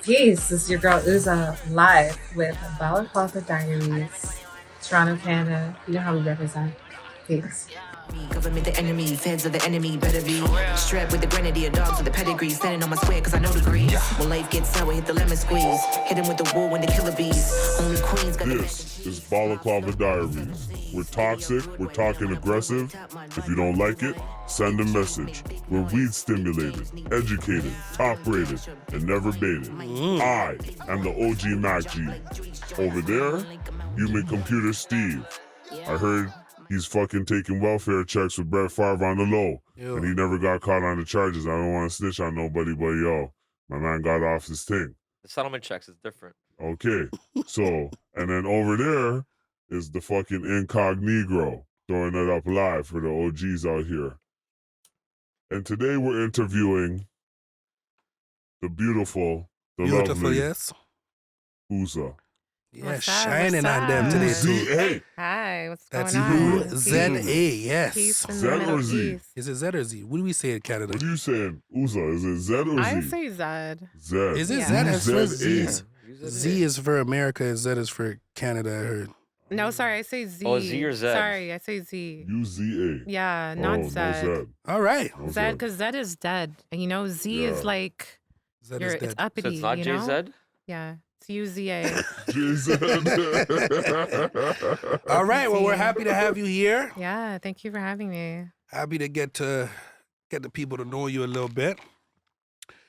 Peace, this is your girl UZA live with Balaclava Diaries, Toronto, Canada. You know how we represent. Peace. Government the enemy, feds are the enemy, better be strapped with the grenadier dogs with the pedigree, standing on my square cause I know the grease. When life gets sour, hit the lemon squeeze, hit him with the wool and the killer bees. Only queens got This is Balaclava Diaries. We're toxic, we're talking aggressive. If you don't like it, send a message. We're weed stimulated, educated, top rated, and never baited. I am the OG Mac G. Over there, human computer Steve. I heard he's fucking taking welfare checks with Brett Favre on the low. Yo. And he never got caught on the charges. I don't want to snitch on nobody, but yo, my man got off his thing. The settlement checks is different. Okay, so, and then over there is the fucking Incognegro, throwing it up live for the OGs out here. And today we're interviewing the beautiful, the Beautiful, lovely yes. UZA. Yeah, What's up? shining What's on them up? today UZA. too. Hey, Hi, what's That's going on? UZA, yes. Peace in Z the or Middle Z? East. Is it Z or Z? What do we say in Canada? What are you saying? UZA, is it Z or Z? I say Zed. Z. Is it Yeah. Z? That's for Z. Z. Z is for America and Z is for Canada, I heard. No, sorry, I say Z. Oh, Z or Zed? Sorry, I say Z. UZA. Yeah, not Oh, Zed. no Z. All right. No Zed, because Zed is dead. And you know, Z Yeah. is like, Z you're, is it's dead. uppity, So it's not you know? JZ? Yeah, it's UZA. JZ. All right. Well, we're happy to have you here. Yeah, thank you for having me. Happy to get the people to know you a little bit.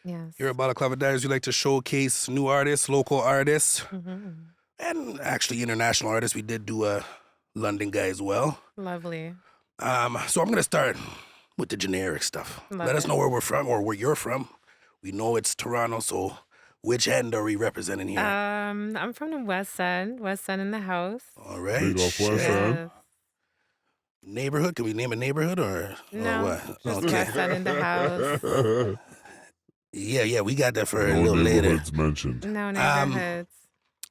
Yes. Here at Balaclava Diaries, we like to showcase new artists, local artists, Mhm. and actually international artists. We did do a London guy as well. Lovely. So I'm gonna start with the generic stuff. Love Let us it. know where we're from or where you're from. We know it's Toronto, so which end are we representing here? I'm from the West End in the house. All right. Big up West shit. End. Yes. Neighborhood? Can we name a neighborhood or No, what? just Okay. West End in the house. Yeah, we got that for a No little later. neighborhoods mentioned. No neighborhoods.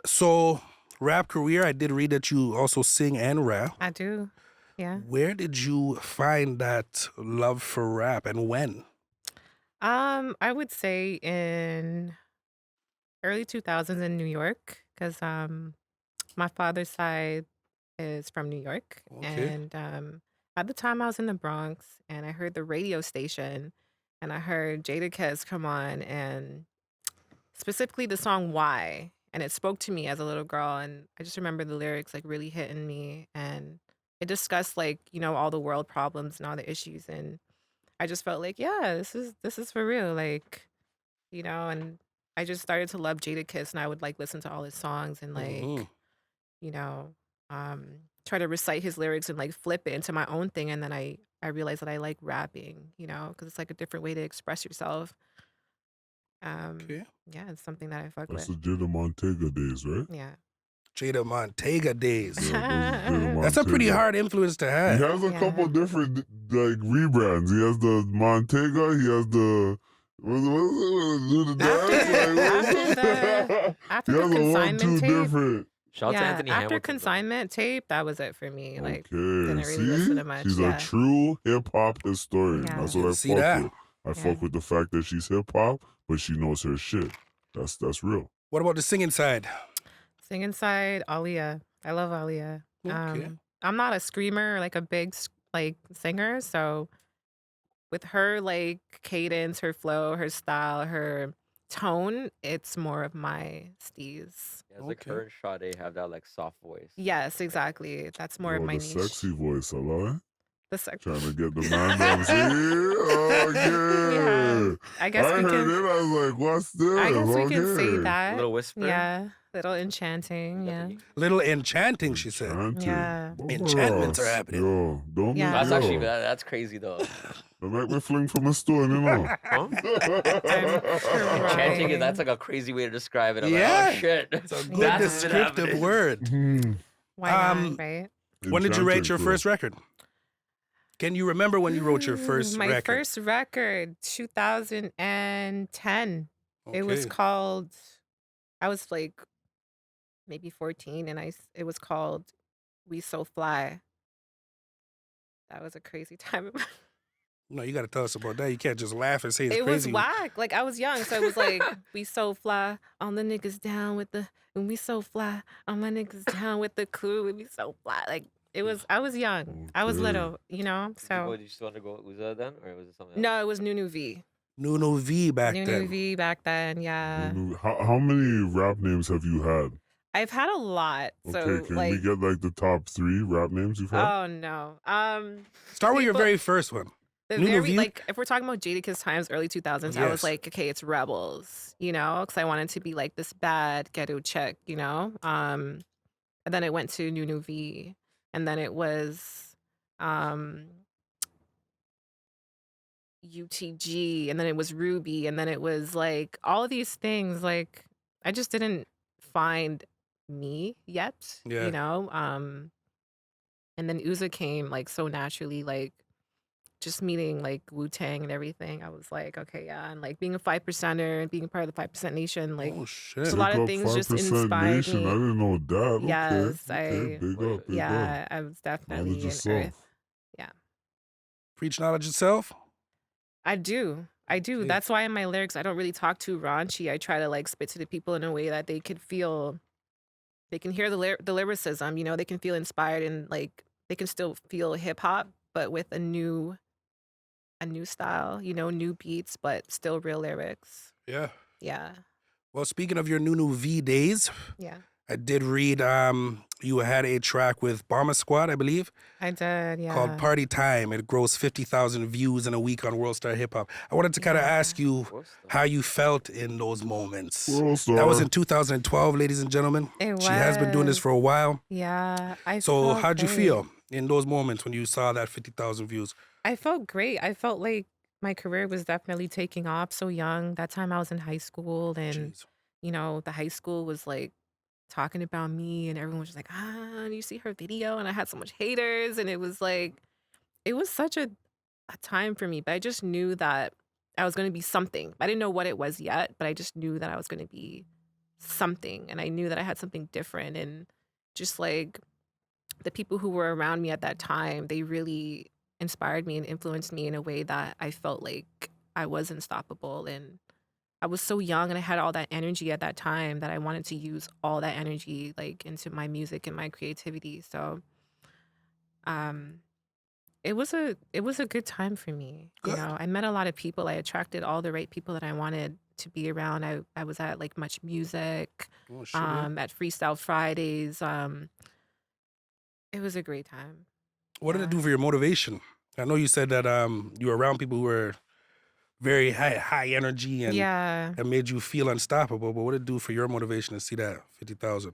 So, rap career, I did read that you also sing and rap. I do. Yeah. Where did you find that love for rap and when? I would say in early 2000s in New York, because my father's side is from New York, Okay. and at the time I was in the Bronx, and I heard the radio station, and I heard Jadakiss come on, and specifically the song "Why," and it spoke to me as a little girl, and I just remember the lyrics like really hitting me, and it discussed like all the world problems and all the issues, and I just felt like, yeah, this is for real, like, and I just started to love Jadakiss, and I would like listen to all his songs and like, Mhm. you know, try to recite his lyrics and like flip it into my own thing, and then I realized that I like rapping, because it's like a different way to express yourself. Okay. Yeah, it's something that I fuck That's with. the Jada Montega days, right? Yeah. Jada Montega days. Yeah, those are Jada That's a pretty Montega. hard influence to He have. has a Yeah. couple different like rebrands. He has the Montega. He has the do the dance. After He the has a one, consignment two tape, different. Shout out to yeah, Anthony after Hamilton. consignment tape, that was it for me. Like, didn't Okay, really listen see, to much. she's Yeah. a true hip hop historian. Yeah. That's what I See fuck that? with. I Yeah. fuck with the fact that she's hip hop, but she knows her shit. That's real. What about the singing side? Singing side, Aaliyah. I love Aaliyah. Okay. I'm not a screamer, like a big like singer, so with her like cadence, her flow, her style, her tone, it's more of my steez. Yeah, it's like Okay. her and Sade have that like soft voice. Yes, exactly. That's more of Yo, my the niche. sexy voice, a lot. The sex. Trying to get the man down. See? Okay. Yeah. I guess I we heard can. it. I was like, what's this? I guess we can say Okay. that. Little whisper. Yeah, little enchanting. Yeah. Little enchanting, she said. Enchanting. Yeah. Enchantments are happening. Yo, don't Yeah. That's make actually yo, that's crazy though. don't make me fling from a stone, you know. Huh? I'm Enchanting, crying. that's like a crazy way to describe it. I'm Yeah. like, oh shit. It's a good That's descriptive happening. word. Why not, Um, right? When did you write your Enchanting, first record? Can you remember when you wrote your first My record? first record, 2010. It was Okay. called. I was like maybe 14, and it was called "We So Fly." That was a crazy time. No, you got to tell us about that. You can't just laugh and say it's It was crazy. whack. Like, I was young, so it was like, we so fly, all the niggas down with the, and we so fly, all my niggas down with the crew, and we so fly. Like, it was, I was young. I was Okay. little, you know? So, Did you just want to go with UZA then, or was it something else? no, it was Nunu V. Nuno V back Nunu then. V back then, yeah. How many rap names have you had? I've had a lot. So, Okay, can like, we get like the top 3 rap names you've had? oh no. Start with your people- very first one. The Nuno very V? like if we're talking about Jadakiss times, early 2000s, I Yes. was like, okay, it's Rebels, you know, because I wanted to be like this bad ghetto chick, you know. And then it went to Nunu V, and then it was UTG, and then it was Ruby, and then it was like all of these things. Like I just didn't find me yet, Yeah. you know. And then UZA came like so naturally, like just meeting like Wu-Tang and everything. I was like, okay, yeah, and like being a 5%er and being a part of the 5% Nation, like Oh, shit. just a lot Big of up things just 5% inspired Nation. me. I didn't know that. Yes, okay. Big up, big up. yeah, I was definitely Knowledge an yourself. Earth. Yeah, Preach knowledge itself? I do. Yeah. That's why in my lyrics, I don't really talk too raunchy. I try to like spit to the people in a way that they could feel, they can hear the lyricism, you know, they can feel inspired and like they can still feel hip hop, but with a new style, you know, new beats, but still real lyrics. Yeah. Yeah, Well, speaking of your Nuno V days, yeah, I did read you had a track with Bomber Squad, I believe, I did. Yeah, called Party Time. It grossed 50,000 views in a week on World Star Hip Hop. I wanted to kind of Yeah. ask you What's the- how you felt in those moments. World Star. That was in 2012, ladies and gentlemen. It She has been doing this was. for a while. Yeah, I So felt how'd you great. feel in those moments when you saw that 50,000 views? I felt great. I felt like my career was definitely taking off so young. That time I was in high school, and Jeez. you know, the high school was like talking about me, and everyone was just like, ah, you see her video, and I had so much haters, and it was like, it was such a time for me. But I just knew that I was going to be something. I didn't know what it was yet, but I just knew that I was going to be something, and I knew that I had something different, and just like the people who were around me at that time, they really inspired me and influenced me in a way that I felt like I was unstoppable. And I was so young and I had all that energy at that time that I wanted to use all that energy like into my music and my creativity. So it was a good time for me. Good. You know, I met a lot of people. I attracted all the right people that I wanted to be around. I was at like Much Music, Oh, shit. Yeah. at Freestyle Fridays. It was a great time. What did it Yeah. do for your motivation? I know you said that you were around people who were very high energy and Yeah. it made you feel unstoppable. But what did it do for your motivation to see that 50,000?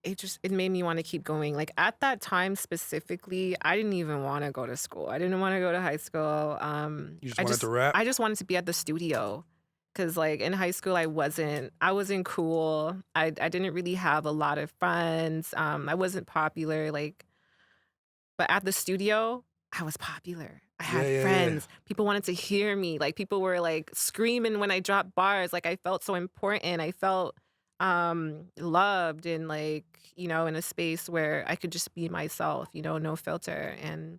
It made me want to keep going. Like at that time specifically, I didn't even want to go to school. I didn't want to go to high school. You just wanted to rap? I just wanted to be at the studio. Cause like in high school I wasn't cool. I didn't really have a lot of friends. I wasn't popular, like, but at the studio, I was popular. I had Yeah. friends. People wanted to hear me. Like people were like screaming when I dropped bars. Like I felt so important. I felt loved and like, you know, in a space where I could just be myself, you know, no filter. And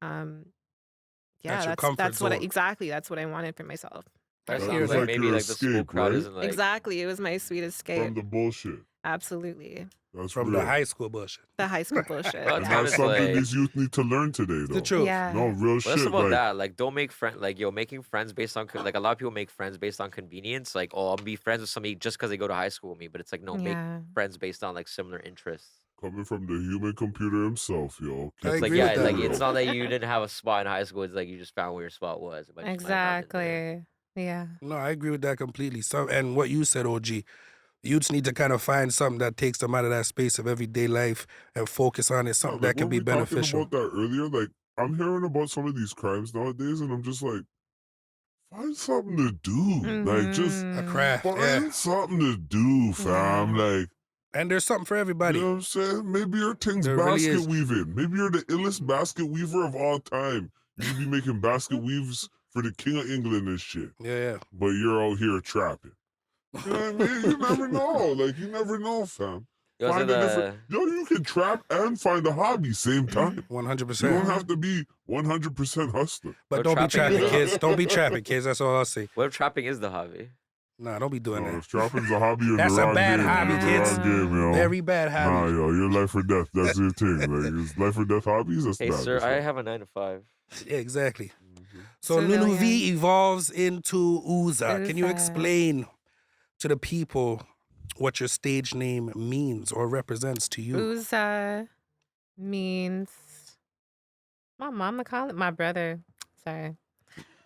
yeah, That's your comfort that's what zone. that's what I wanted for myself. That That sounds was like like maybe your like the school escape, crowd right? isn't like Exactly. It was my sweet From escape. the bullshit. Absolutely. That's From real. the high school bullshit. The high school bullshit. Well, And it's yeah. that's honest, something like- these youth need to learn today, though. The truth. Yeah. No, real Well, shit. that's about Like, that. Like, don't make friends. Like, making friends based on like a lot of people make friends based on convenience. Like, oh, I'll be friends with somebody just because they go to high school with me. But it's like, no, make Yeah. friends based on like similar interests. coming from the human computer himself, yo. I It's like, agree yeah, with that. like it's not that you didn't have a spot in high school. It's like you just found where your spot was. It might just might have not been there. Exactly. Yeah. No, I agree with that completely. And what you said, OG, youths need to kind of find something that takes them out of that space of everyday life and focus on it, something that can be beneficial. About that earlier, like I'm hearing about some of these crimes nowadays, and I'm just like, find something to do. Like just A Mhm. craft, find yeah. something to do, fam. Yeah. Like, And there's something for everybody. you know what I'm saying? Maybe your thing's There really basket is. weaving. Maybe you're the illest basket weaver of all time. You should be making basket weaves for the King of England and shit. Yeah. But you're out here trapping. You know what I mean? You never know. Like, you never know, fam. Yo, so Find a different. Yo, you can trap and find a hobby same time. 100%. You don't have to be 100% hustler. But Yo, don't be trapping trapping, is- kids. Don't be trapping, kids. That's all I'll say. What if trapping is the hobby? Nah, don't be doing No, that. if trapping's a hobby, you're in That's the a wrong bad game. hobby, You're in the kids. wrong game, yo. Very bad Nah, hobby. yo, you're life or death. That's your thing. Like, it's life or death hobbies. That's Hey, bad. sir, That's I right. have a 9 to 5. Yeah, exactly. So Nunu Civilian. V evolves into UZA. Can you UZA. explain to the people what your stage name means or represents to you? UZA means my mama call it my brother. Sorry.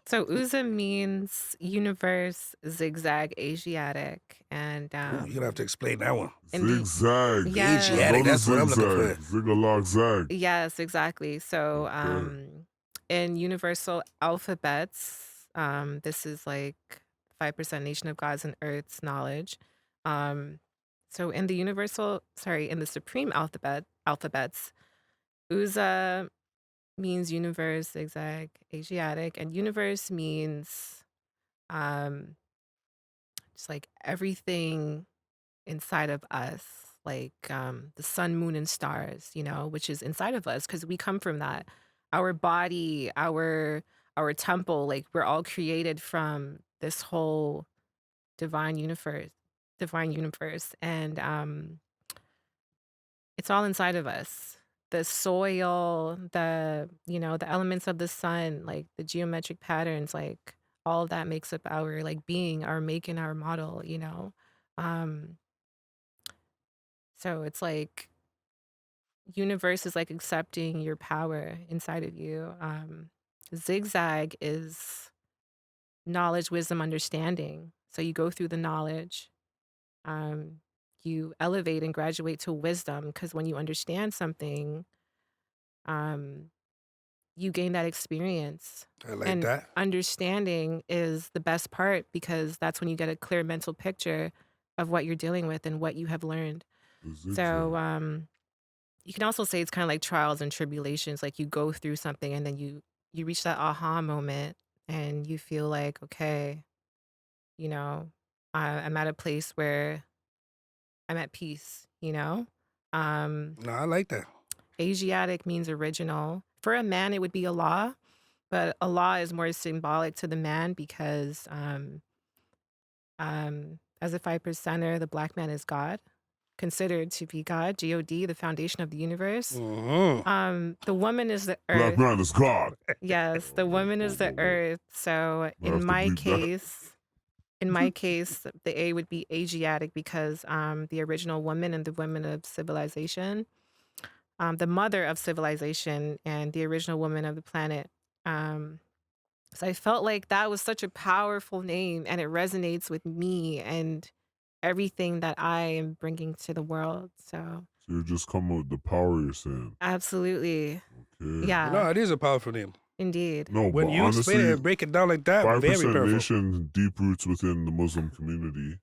So UZA means universe, zigzag, Asiatic, and Ooh, you're gonna have to explain that one. Indeed. Zigzag. Yes. Go Asiatic, to that's what I'm looking zigzag. for. Zig-a-log zag. Yes, exactly. So Okay. in universal alphabets, this is like 5% Nation of Gods and Earth's knowledge. So in the supreme alphabets, UZA means universe, zigzag, Asiatic, and universe means um just like everything inside of us, like the sun, moon, and stars, which is inside of us because we come from that. Our body, our temple, like we're all created from this whole divine universe, and it's all inside of us. The soil, the elements of the sun, like the geometric patterns, like all of that makes up our like being, our make, and our model. Um, so it's like universe is like accepting your power inside of you. Zigzag is knowledge, wisdom, understanding. So you go through the knowledge, you elevate and graduate to wisdom because when you understand something, um, you gain that experience. I like And that. understanding is the best part because that's when you get a clear mental picture of what you're dealing with and what you have learned. Zigzag. So you can also say it's kind of like trials and tribulations. Like you go through something and then you reach that aha moment and you feel like, okay, I'm at a place where I'm at peace. Um, No, I like that. Asiatic means original. For a man, it would be Allah, but Allah is more symbolic to the man because as a 5%er, the black man is God, considered to be God, God, the foundation of the universe. The woman is the Black earth. man is God. Yes, the woman is the earth. So We'll have in to my bleep that. case, the A would be Asiatic because the original woman and the women of civilization, the mother of civilization and the original woman of the planet. So I felt like that was such a powerful name and it resonates with me and everything that I am bringing to the world. So So you just come up with the power you're saying. absolutely. Okay. Yeah, No, it is a powerful name. indeed. No, When but you explain it honestly, and break it down like that, very 5% powerful. nation, deep roots within the Muslim community,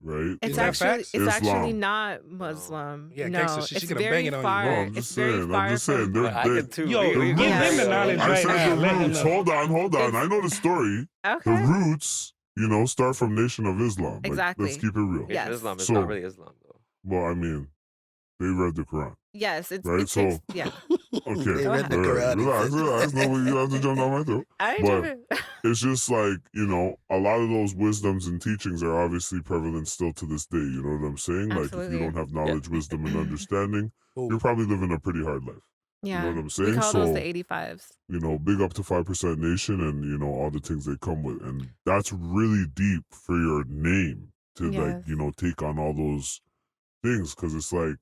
right? It's Is that actually facts? it's actually Islam. not Muslim. Yeah, no, gangster, she it's gonna very bang it on you. far. No, I'm It's just very saying. far I'm just saying. from. They're, I they get too. Yo, we- give we- him Yeah, the yeah, knowledge I right said now. the Let him roots. know. Hold on. It's- I know the story. The Okay. roots, start from Nation of Islam. Like, Exactly. let's keep it real. Nation Yes. Islam is So- not really Islam though. Well, I mean, they read the Quran. Yes, Right, it takes. so- Yeah, Okay. They Go read ahead. the All right, Quran. relax. Nobody has to jump down my throat. I ain't But- tripping. It's just like, a lot of those wisdoms and teachings are obviously prevalent still to this day. You know what I'm saying? Like, if you Absolutely. don't have knowledge, wisdom, and understanding, Ooh. you're probably living a pretty hard life. Yeah, know what I'm we saying? call those So- the 85s. Big up to 5% Nation and, all the things they come with. And that's really deep for your name to, Yes. take on all those things. Because it's like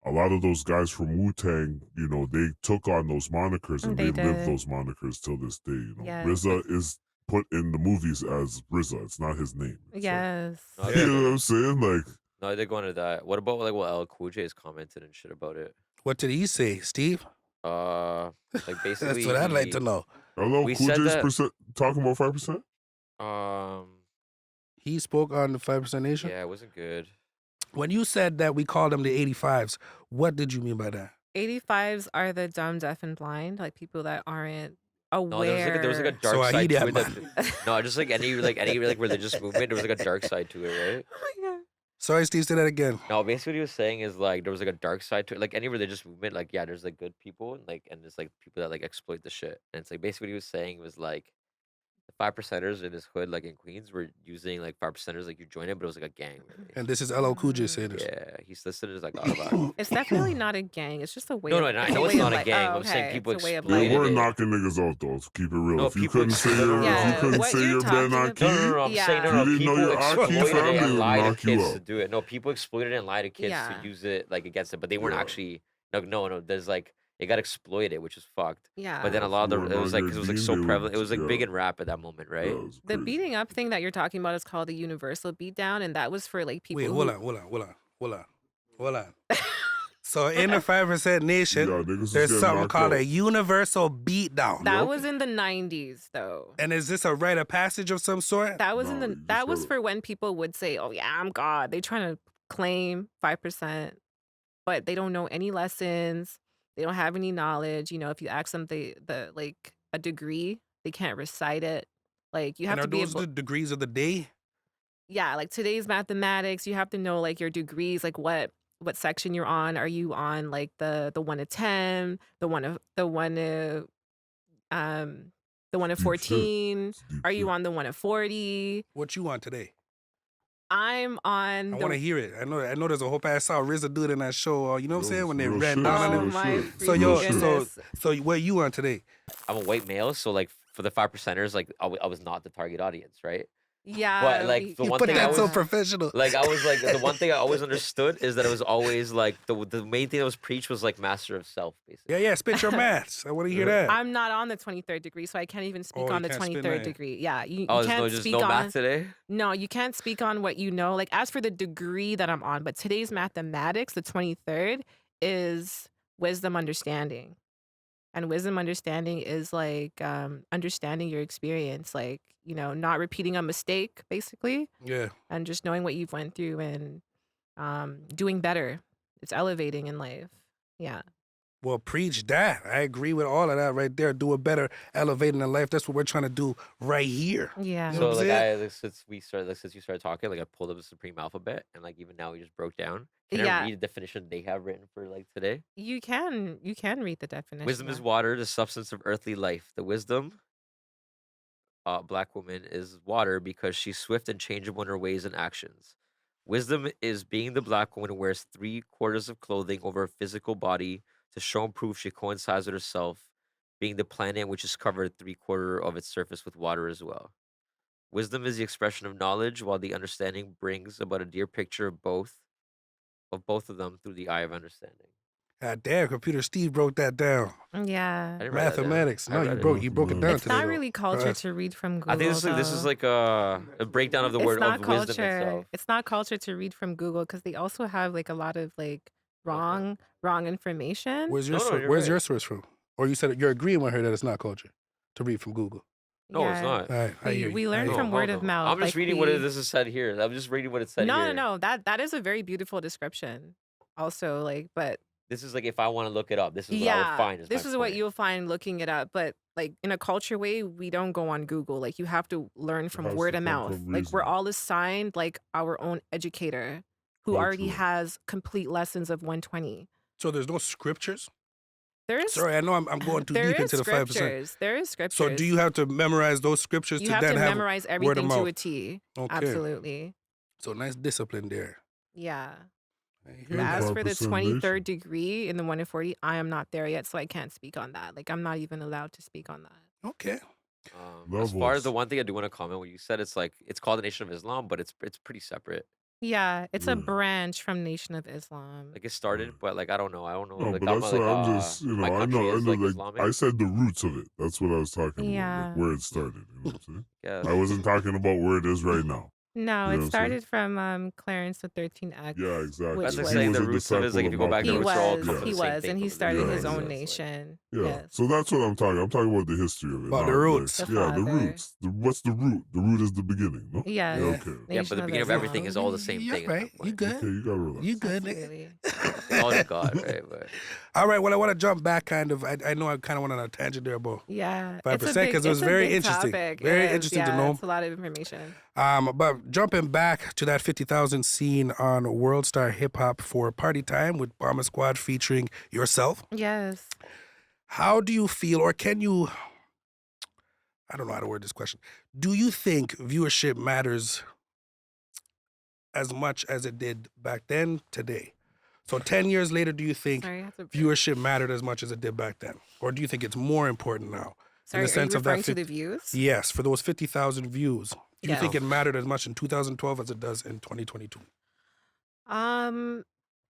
a lot of those guys from Wu-Tang, they took on those monikers and They they live did. those monikers till this day. Yes. RZA is put in the movies as RZA. It's not his name. It's like- Yes. No, you know what I'm saying? Like, No, I did go into that. What about like what L Cool J's commented and shit about it? What did he say, Steve? Like basically. That's what I'd like to know. hello, We Cool said J's that- talking about 5%? He spoke on the 5% Nation. Yeah, it wasn't good. When you said that we called them the 85s, what did you mean by that? 85s are the dumb, deaf, and blind, like people that aren't No, aware. there was like a dark So I side eat to that it. No, just like any religious movement, there was like a dark side to it, right? Oh my God. Sorry, Steve, say that again. No, basically what he was saying is like there was like a dark side to it. Like any religious movement, like yeah, there's like good people and there's like people that like exploit the shit. And it's like basically what he was saying was like the 5%ers in his hood, like in Queens, were using like 5%ers, like you join it, but it was like a gang, really. And this is LL Cool J saying this. Yeah, he's listed as like autobiography. It's definitely not a gang. It's just a way. No, of, no, I it's a know it's way not of a gang. Oh, I'm saying okay. people It's a way of We exploited weren't it. knocking niggas out though. To keep it real. No, If you people couldn't say exploited your, it. if you Yeah, couldn't what say you're your Ben talking Aki, about- I'm Yeah. saying no, You no. didn't know People your Aki exploited family it and would lie to knock you kids out. to do it. No, people exploited it and lie to kids Yeah. to use it like against it, but they weren't Yeah. actually. No. There's like it got exploited, which is fucked. Yeah. But then a lot of You the weren't it was on like your 'cause it was like Dean, so they would- prevalent. It was like big yeah. in rap at that moment, Yeah, right? it was The crazy. beating up thing that you're talking about is called the universal beatdown, and that was for like people. Wait, who... hold on. So in the 5% nation, Yeah, niggas was there's getting something knocked called out. a universal beatdown. That Yep. was in the 90s, though. And is this a rite of passage of some sort? That was No, in you the. just That was gotta- for when people would say, "Oh yeah, I'm God." They trying to claim 5%, but they don't know any lessons. They don't have any knowledge. You know, if you ask them like a degree, they can't recite it. Like you have And to are be those able. the degrees of the day? Yeah, like today's mathematics, you have to know like your degrees, like what section you're on. Are you on like the 1 to 10, the 1 to the 1 to the 1 to Deep shit. 14? It's deep Are you shit. on the 1 to 40? What you want today? I'm on I want to hear it. I know there's a whole past saw RZA do it in that show. You know what I'm Yo, saying? When they real ran shit, down on Oh real it. my shit. So freaking yo, goodness. so what you want today? I'm a white male, so like for the 5%ers, like I was not the target audience, right? Yeah. But like the You one put thing I that so was professional. like I was like the one thing I always understood is that it was always like the main thing that was preached was like master of self, basically. Yeah, spit your maths. I want to hear that. I'm not on the 23rd degree, so I can't even speak Oh, you on the can't spit 23rd that. degree. Yeah, you Oh, there's can't no just speak no on. math today. No, you can't speak on what you know. Like as for the degree that I'm on, but today's mathematics, the 23rd, is wisdom understanding. And wisdom understanding is like understanding your experience, like, you know, not repeating a mistake, basically, Yeah. and just knowing what you've went through and doing better. It's elevating in life. Yeah. Well, preach that. I agree with all of that right there. Do it better, elevating in life. That's what we're trying to do right here. Yeah. You know So what I'm like since you started talking, like I pulled up the Supreme Alphabet, and like even now we just broke down. Can I Yeah. read the definition they have written for like today? You can read the definition. Wisdom is yeah. water, the substance of earthly life. The wisdom, black woman, is water because she's swift and changeable in her ways and actions. Wisdom is being the black woman who wears 3/4 of clothing over her physical body to show and prove she coincides with herself, being the planet which is covered 3/4 of its surface with water as well. Wisdom is the expression of knowledge, while the understanding brings about a dear picture of both of them through the eye of understanding. God damn, computer Steve broke that down. Yeah. I didn't write that down. Mathematics. I No, read you it. broke it down It's today. not though. really culture Right. to read from Google. I think this is though. like a breakdown of the word It's not of wisdom culture. itself. It's not culture to read from Google because they also have like a lot of like wrong information. Where's your No, source? you're Where's right. your source from? Or you said you're agreeing with her that it's not culture to read from Google. No, it's Yeah. not. All right, I hear you. We I learn hear you. from word of hold on. mouth. I'm just like reading we... what this is said here. I'm just reading what it said No, here. no, no. That is a very beautiful description. Also, like, but This is like if I want to look it up, this is what I yeah, would find. this is what you'll find looking it up. But like in a culture way, we don't go on Google. Like you have to learn from has word to of come mouth. from Like we're reasoning. all assigned like our own educator who already Cultural. has complete lessons of 120. So there's no scriptures? There is Sorry, I know I'm going too there deep is into the 5%. scriptures. There is scriptures. So do you have to memorize those scriptures You to have then to have memorize word of everything to mouth? a T. Okay. Absolutely. So nice discipline there. Yeah. I hear But Yeah, as that. for the 5% 23rd degree in the 1 to 40, I am not there yet, so I can't speak on that. Like I'm not even allowed to speak on that. Okay. As far as the Levels. one thing I do want to comment, what you said, it's like it's called the Nation of Islam, but it's pretty separate. Yeah, it's a Yeah. branch from Nation of Islam. Like it started, Yeah. but like I don't know. No, Like but that's what I'm just, my I country know, is like like, Islamic. I said the roots of it. That's what I was talking about, Yeah. like where it started. You know what I'm saying? Yeah. I wasn't talking about where it is right now. No, You know what it I'm saying? started from Clarence the 13X. Yeah, exactly. Which That's like was- saying was the a roots of it is like if you go disciple back, of the He roots are all was, come from he the same was, thing and he from the started Yeah, his own exactly. nation. Yeah. Yes. So that's what I'm talking. I'm talking about the history of it. About not the roots. Like, The yeah, the father. roots. What's the root? The root is the beginning, no? Yes. Yeah, Yeah. okay. Yeah, but Nation the beginning of Islam. everything is all the same You're thing. right. You good. Okay, you gotta relax. You good, nigga. Absolutely. Oh God, right? But All right, well, I want to jump back kind of. I know I kind of went on a tangent there about Yeah, 5% because it was it's a very big interesting. topic. It Very is. interesting to Yeah, know. it's a lot of information. But jumping back to that 50,000 scene on World Star Hip Hop for Party Time with Bomber Squad featuring yourself. Yes. How do you feel, or can you, I don't know how to word this question. Do you think viewership matters as much as it did back then today? So 10 years later, do you think Sorry, I have to. viewership mattered as much as it did back then? Or do you think it's more important now? In the Sorry, are you sense of that referring to the views? yes, for those 50,000 views, do you think Yes. it mattered as much in 2012 as it does in 2022? Um,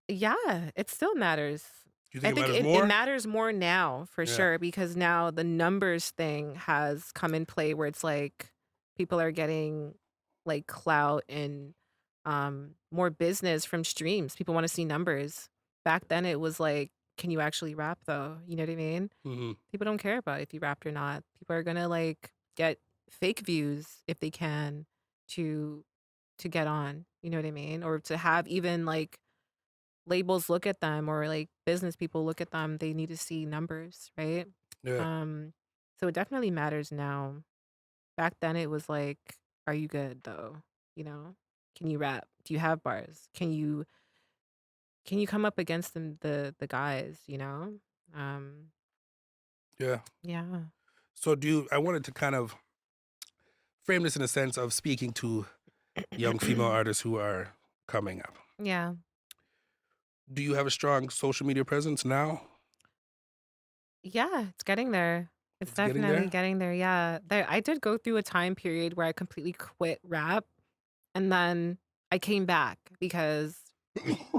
yeah, it still matters. Do you I think it think matters it more? matters more now for Yeah. sure because now the numbers thing has come in play where it's like people are getting like clout and more business from streams. People want to see numbers. Back then it was like, can you actually rap though? You know what I mean? Mm-hmm. People don't care about if you rapped or not. People are gonna like get fake views if they can to get on. You know what I mean? Or to have even like labels look at them or like business people look at them, they need to see numbers, right? Yeah. Um, so it definitely matters now. Back then it was like, are you good though? You know? Can you rap? Do you have bars? Can you come up against them the guys, you know? Um, Yeah. yeah. So I wanted to kind of frame this in a sense of speaking to young female artists who are coming up. Yeah. Do you have a strong social media presence now? Yeah, it's getting there. It's It's getting definitely there? getting there. Yeah. I did go through a time period where I completely quit rap and then I came back because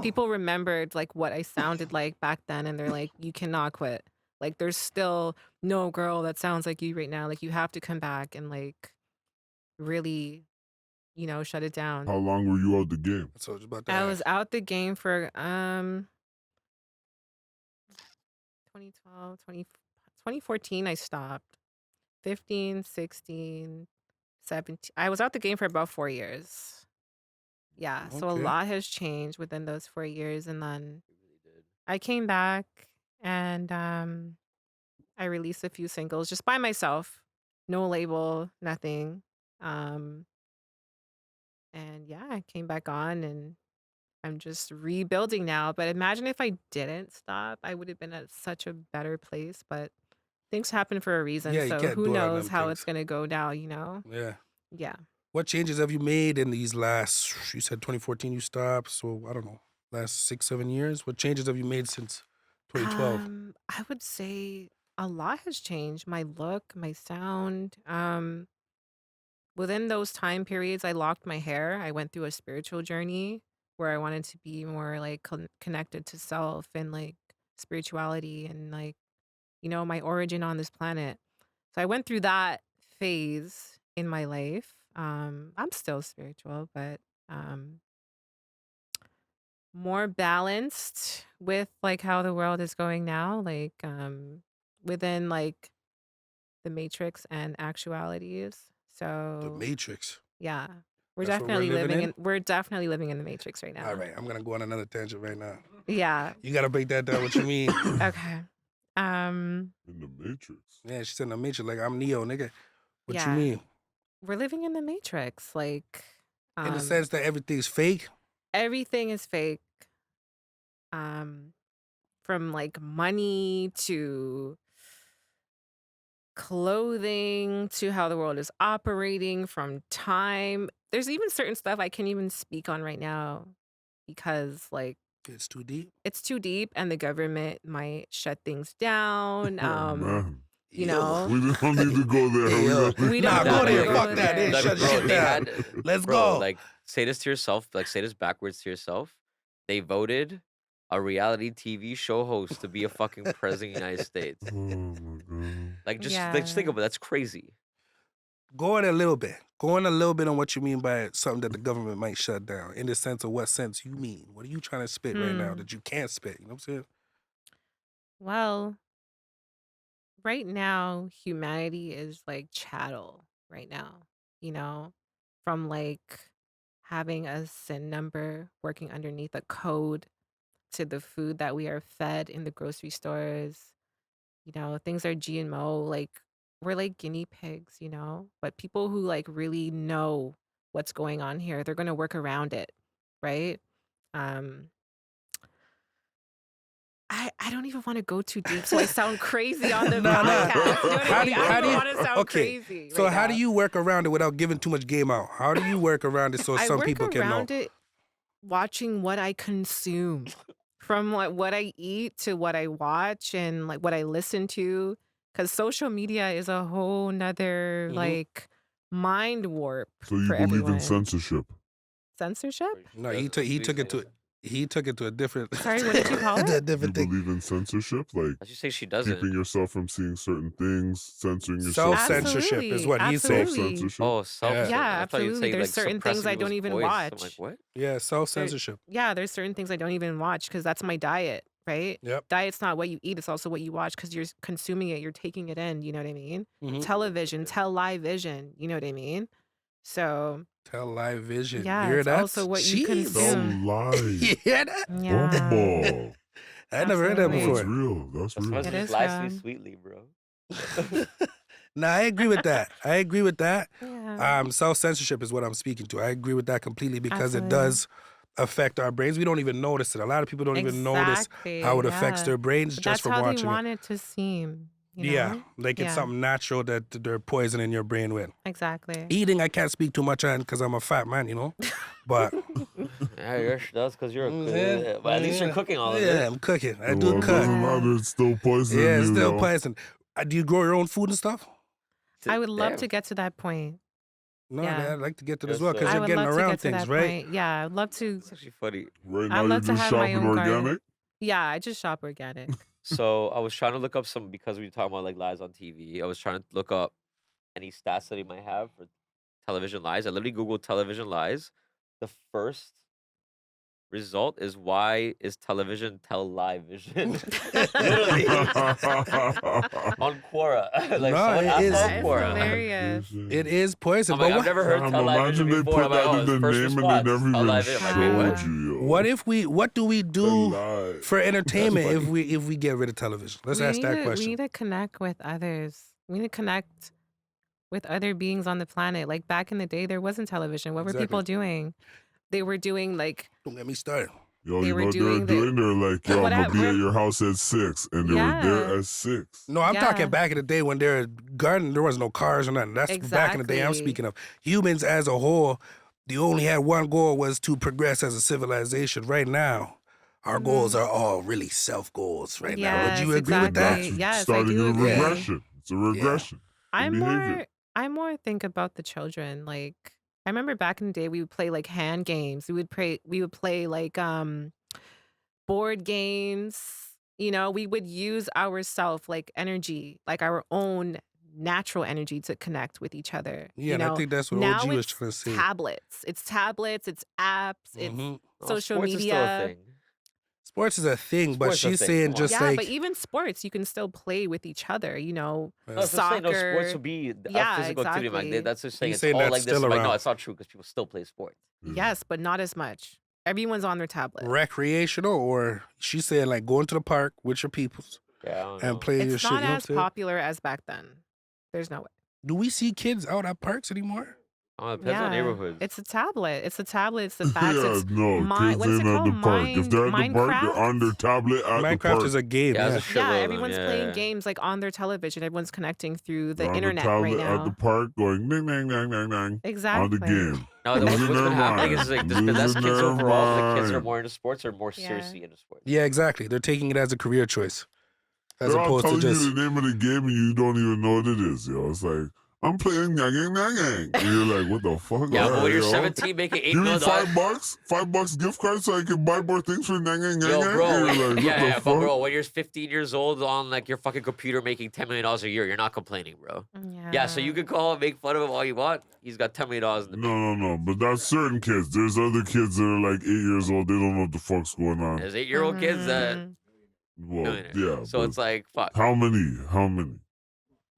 people remembered like what I sounded like back then and they're like, you cannot quit. Like there's still no girl that sounds like you right now. Like you have to come back and like really, shut it down. How long were you out the game? So I was about to I ask. was out the game for 2014 I stopped. 15, 16, 17. I was out the game for about 4 years. Yeah, so a Okay. lot has changed within those 4 years and then It really did. I came back and I released a few singles just by myself. No label, nothing. Um and yeah, I came back on and I'm just rebuilding now. But imagine if I didn't stop, I would have been at such a better place. But things happen for a reason. Yeah, you So can't who dwell on knows them how it's things. going to go now, you know? Yeah. Yeah. What changes have you made in these last, you said 2014 you stopped, so I don't know, last 6, 7 years? What changes have you made since 2012? I would say a lot has changed. My look, my sound. Within those time periods, I locked my hair. I went through a spiritual journey where I wanted to be more like connected to self and like spirituality and like, my origin on this planet. So I went through that phase in my life. I'm still spiritual, but um, more balanced with like how the world is going now, like within like the matrix and actualities. The So Matrix. yeah, That's what we're living in? we're definitely living in the matrix right All now. right, I'm going to go on another tangent right now. Yeah. You got to break that down, what you mean. Okay. Um, In the Matrix. Yeah, she said in the Matrix, like, I'm Neo, nigga. What you yeah, mean? we're living in the matrix. Like, In the sense that everything's fake? everything is fake. Um, from like money to clothing to how the world is operating, from time. There's even certain stuff I can't even speak on right now because like It's too deep? it's too deep and the government might shut things down. Oh, man. You Yo. know, We don't need to go there. Hey, yo. We Nah, don't go need to there. go Fuck that. there. They shut Bro, shit they down. had Let's bro, go. like say this to yourself, like say this backwards to yourself. They voted a reality TV show host to be a fucking president of the United States. Oh, my God. Like just Yeah. think about it. That's crazy. Go in a little bit. Go in a little bit on what you mean by something that the government might shut down. In the sense of what sense you mean. What are you trying to spit right now that you can't spit? You know what I'm saying? Well, right now, humanity is like chattel right now, from like having a SIN number working underneath a code to the food that we are fed in the grocery stores. Things are GMO, like we're like guinea pigs, But people who like really know what's going on here, they're gonna work around it, right? Um, I don't even want to go too deep, so I sound crazy on the Nah, nah. podcast. You know what I mean? I How don't do even you? want to sound Okay. crazy So right how do now. you work around it without giving too much game out? How do you work around it so I some work people can know? around it watching what I consume, from like what I eat to what I watch and like what I listen to. Because social media is a whole nother hmm like mind warp So you for believe in everyone. censorship? Censorship? No, Yes, he please took say it to doesn't. he took it to a different Sorry, what did you call to a it? You different thing. believe in censorship, like I should say she keeping doesn't. yourself from seeing certain things, censoring yourself Self from censorship is Absolutely. what he's saying. Absolutely. self-censorship? Oh, Yeah, Yeah, I thought you'd absolutely. say There's like certain things suppressing I don't people's even voice. I'm like, watch. what? yeah, self There, censorship. yeah, there's certain things I don't even watch because that's my diet, right? Yep. Diet's not what you eat, it's also what you watch because you're consuming it, you're taking it in, you know what I mean? hmm Television, television, you know what I mean? So, Tell live vision. You yeah, hear it's that? also what you Jeez. Tell consume. lies. You hear that? Yeah, Gumball. I never heard that No, absolutely. it's before. real. That's That's real. supposed It to just is lie real. sweetly, bro. Nah, I agree with that. I agree with that. Yeah, Self censorship is what I'm speaking to. I agree with that completely because it absolutely. does affect our brains. We don't even notice it. A lot of people don't even notice how Exactly. it affects Yeah. their brains But just that's from how they watching it. want it to seem, Yeah, like it's Yeah, something natural that they're poisoning your brain with. exactly. Eating, I can't speak too much on because I'm a fat man, But Yeah, yours does because you're a yeah, cook. But at least you're cooking all of yeah, it. I'm cooking. I do Well, it cook. doesn't matter. It's still poisoning Yeah, it's you, still yo. poison. Do you grow your own food and stuff? I would love Damn. to get to that point. No, Yeah. I'd like to get to this Yes, well because I you're would getting love to around get to things, that right? point. Yeah, I'd love to. It's actually funny. Right I'd now, you're love to just have my shopping own garden. organic. Yeah, I just shop organic. So I was trying to look up some because we were talking about like lies on TV. I was trying to look up any stats that he might have for television lies. I literally Googled television lies. The first result is why is television tell lie vision? Literally on Quora. Like No, someone it asked is. on That is Quora. hilarious. It is poison. I'm But like, I've what? never heard Damn, tell lie vision imagine they before. put I'm like, that oh, in it's the first name and they response. never Tell even lie vision. I'm like, wait, what? showed you, yo. What do we The do lie. for entertainment funny. if we get rid of television? Let's We ask need that to we question. need to connect with others. We need to connect with other beings on the planet. Like back in the day, there wasn't television. What were people Exactly. doing? They were doing like Don't get me started. Yo, they you were know what they were doing the doing? They're like, yo, what I'm I gonna be at rem- your house at 6, and they were there yeah, at 6. No, I'm talking yeah, back in the day when there garden there was no cars or nothing. That's back in the day I'm exactly. speaking of. Humans as a whole, the only had one goal was to progress as a civilization. Right now, our goals hmm are all really self goals right now. Would you Yes, agree with that? exactly. That's Yes, I starting do a Yeah. agree. regression. It's a Yeah. regression in I'm behavior. more I more think about the children. Like I remember back in the day we would play like hand games. We would play like board games. We would use ourself like energy, like our own natural energy to connect with each other. Yeah, and I think that's what Now OG was it's trying to say. tablets. It's tablets, it's apps, it's hmm No, social sports is still a media. thing. Sports is a thing, but Sports is a she's thing. saying Come on. just Yeah, but like even sports, you can still play with each other, No, uh, that's just saying no sports soccer. would be a Yeah, physical activity. Like exactly. that's just saying he's it's saying all that's like this. still I'm like, no, around. it's not true because people still play sports. Yeah. Yes, but not as much. Everyone's on their tablet. Recreational, or she's saying like going to the park with your peoples Yeah, I don't and know. playing your It's shit. not You know what I'm as saying? popular as back then. There's no way. Do we see kids out at parks anymore? Oh, it depends on Yeah, neighborhoods. it's a tablet. It's a tablet. It's the facts. Yeah, It's no, kids what's ain't it at called? the park. If they're at the park, they're on their Minecraft. tablet at the Minecraft park. is a game, Yeah, yeah. there's a Yeah, shitload of them. everyone's Yeah, playing yeah. games like on their television. Everyone's connecting through They're the on the internet right tablet at the now. park going ding, ding, ding, ding, ding on the Exactly. game. No, what's Losing been their happening is mind. like there's been less Losing kids their overall, but the kids are mind. more into sports or more Yeah. seriously into sports. Yeah, exactly. They're taking it as a career choice as They're all opposed to telling just you the name of the game and you don't even know what it is, yo. It's like, I'm playing yang yang yang. And you're like, what the fuck? Yeah, but Alright, when you're yo. 17 making $8 Give me million, $5, $5 gift card so I can buy more things for yang yang yang yo, yang. bro, And when, you're like, what yeah, the yeah, fuck? but bro, when you're 15 years old on like your fucking computer making $10 million a year, you're not complaining, bro. Yeah, so you can call him, make fun of him all you want. He's got $10 million in the bank. No. But that's certain kids. There's other kids that are like 8 years old. They don't know what the fuck's going on. There's 8-year-old kids that Mhm. Well, millionaires. yeah. So but it's like, fuck. how many?